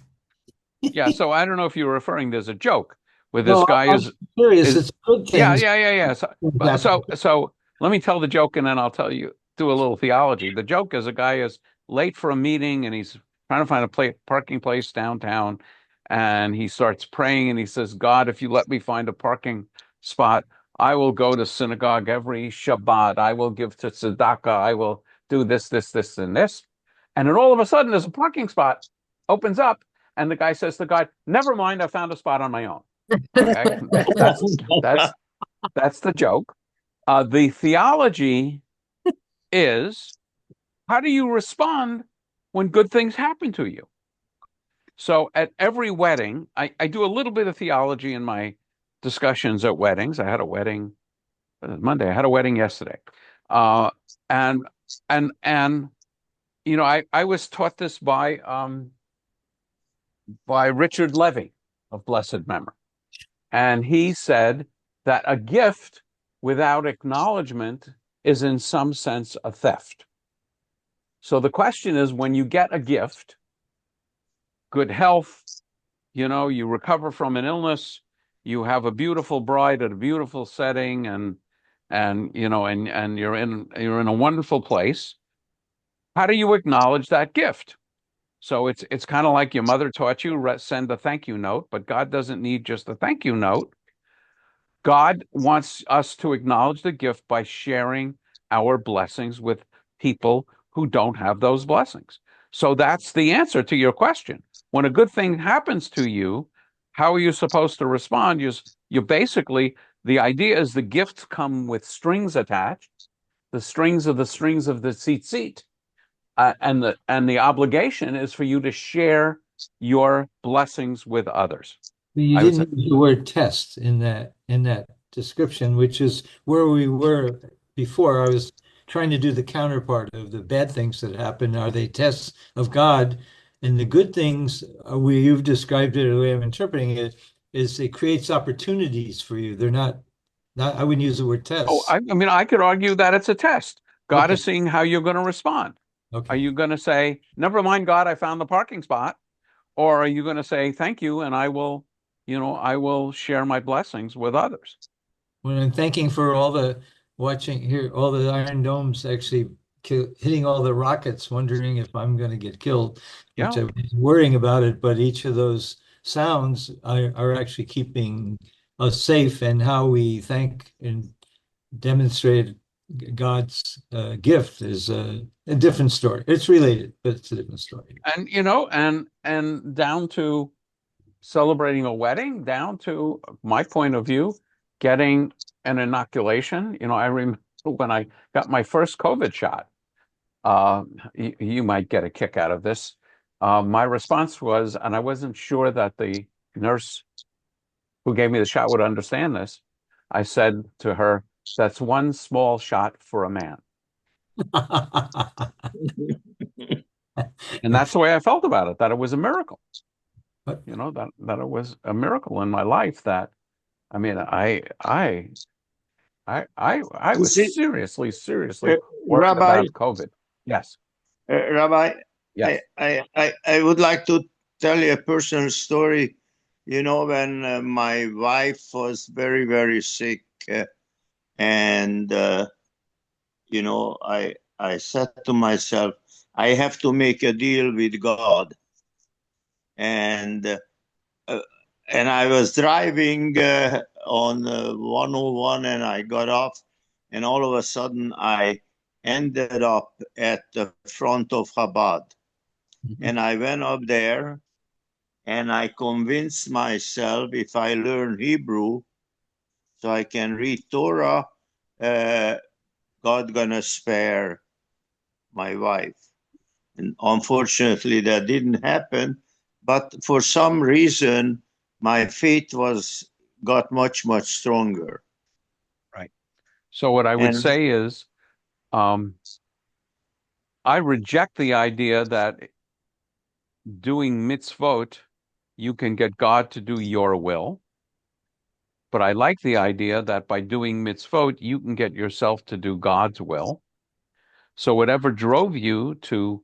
Speaker 1: Yeah, so I don't know if you're referring, there's a joke where this guy
Speaker 3: I'm curious. It's good things.
Speaker 1: Yeah. So let me tell the joke, and then I'll do a little theology. The joke is a guy is late for a meeting, and he's trying to find a parking place downtown, and he starts praying, and he says, God, if you let me find a parking spot, I will go to synagogue every Shabbat. I will give to tzedakah. I will do this, and this. And then all of a sudden, there's a parking spot opens up, and the guy says to God, never mind, I found a spot on my own. Okay? that's the joke. The theology is, how do you respond when good things happen to you? So at every wedding, I do a little bit of theology in my discussions at weddings. I had a wedding Monday. I had a wedding yesterday. And you know, I was taught this by Richard Levy of blessed memory. And he said that a gift without acknowledgement is in some sense a theft. So the question is, when you get a gift, good health, you know, you recover from an illness, you have a beautiful bride at a beautiful setting, and you know, and you're in a wonderful place. How do you acknowledge that gift? So it's kind of like your mother taught you, send a thank you note, but God doesn't need just a thank you note. God wants us to acknowledge the gift by sharing our blessings with people who don't have those blessings. So that's the answer to your question. When a good thing happens to you, how are you supposed to respond? You basically, the idea is the gifts come with strings attached, the strings of the tzitzit. And the obligation is for you to share your blessings with others.
Speaker 3: You didn't use the word test in that description, which is where we were before. I was trying to do the counterpart of the bad things that happen. Are they tests of God? And the good things, you've described it, the way I'm interpreting it, is it creates opportunities for you. They're not I wouldn't use the word test.
Speaker 1: Oh, I mean, I could argue that it's a test. God is seeing how you're going to respond.
Speaker 3: Okay.
Speaker 1: Are you going to say, never mind, God, I found the parking spot? Or are you going to say, thank you, and I will share my blessings with others?
Speaker 3: When I'm thanking for all the watching here, all the Iron Domes actually hitting all the rockets, wondering if I'm going to get killed, which I was worrying about it. But each of those sounds are actually keeping us safe, and how we thank and demonstrate God's gift is a different story. It's related, but it's a different story.
Speaker 1: And and down to celebrating a wedding down to my point of view, getting an inoculation. You know, I remember when I got my first COVID shot. You might get a kick out of this. My response was, and I wasn't sure that the nurse who gave me the shot would understand this. I said to her, "That's one small shot for a man." And that's the way I felt about it, that it was a miracle. You know, that it was a miracle in my life. That, I mean, I was seriously worried
Speaker 9: Rabbi,
Speaker 1: about COVID. Yes.
Speaker 9: Rabbi,
Speaker 1: yes.
Speaker 9: I would like to tell you a personal story. You know, when my wife was very, very sick, and you know, I said to myself, I have to make a deal with God. And I was driving on 101, and I got off, and all of a sudden I ended up at the front of Chabad. And I went up there, and I convinced myself if I learn Hebrew so I can read Torah, God gonna spare my wife. And unfortunately, that didn't happen. But for some reason, my faith got much stronger.
Speaker 1: Right. So what I would say is, I reject the idea that doing mitzvot, you can get God to do your will. But I like the idea that by doing mitzvot, you can get yourself to do God's will. So whatever drove you to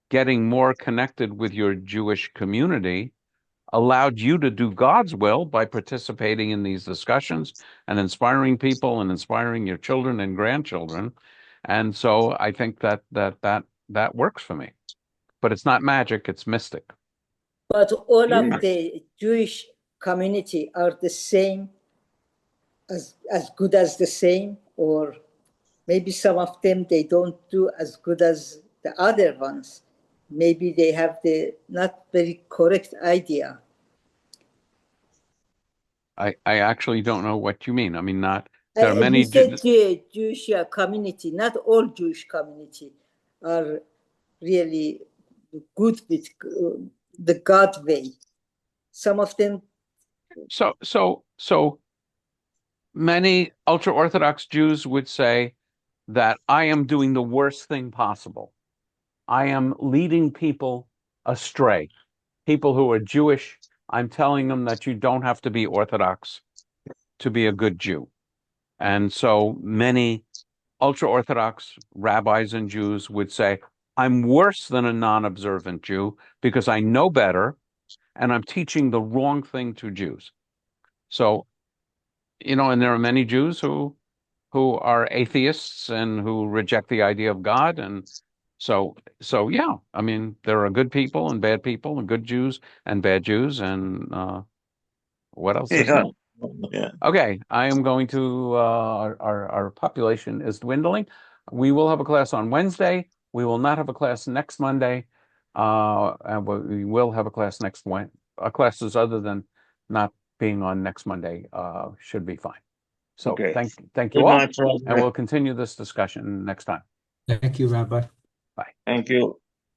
Speaker 1: getting more connected with your Jewish community allowed you to do God's will by participating in these discussions and inspiring people and inspiring your children and grandchildren. And so I think that works for me. But it's not magic, it's mystic.
Speaker 6: But all of the Jewish community are the same, as good as the same, or maybe some of them, they don't do as good as the other ones. Maybe they have the not very correct idea.
Speaker 1: I actually don't know what you mean. I mean, there are many.
Speaker 6: You said Jewish community, not all Jewish community are really good with the God way. Some of them.
Speaker 1: So many ultra-Orthodox Jews would say that I am doing the worst thing possible. I am leading people astray. People who are Jewish, I'm telling them that you don't have to be Orthodox to be a good Jew. And so many ultra-Orthodox rabbis and Jews would say, I'm worse than a non-observant Jew because I know better and I'm teaching the wrong thing to Jews. So, you know, and there are many Jews who are atheists and who reject the idea of God. And so yeah, I mean, there are good people and bad people and good Jews and bad Jews. And what else is there?
Speaker 9: Yeah.
Speaker 1: Okay, I am going to, our population is dwindling. We will have a class on Wednesday. We will not have a class next Monday. And we will have a class next Wednesday. Classes other than not being on next Monday should be fine. So
Speaker 9: okay.
Speaker 1: Thank you all.
Speaker 9: And
Speaker 1: we'll continue this discussion next time.
Speaker 3: Thank you, Rabbi.
Speaker 1: Bye.
Speaker 9: Thank you.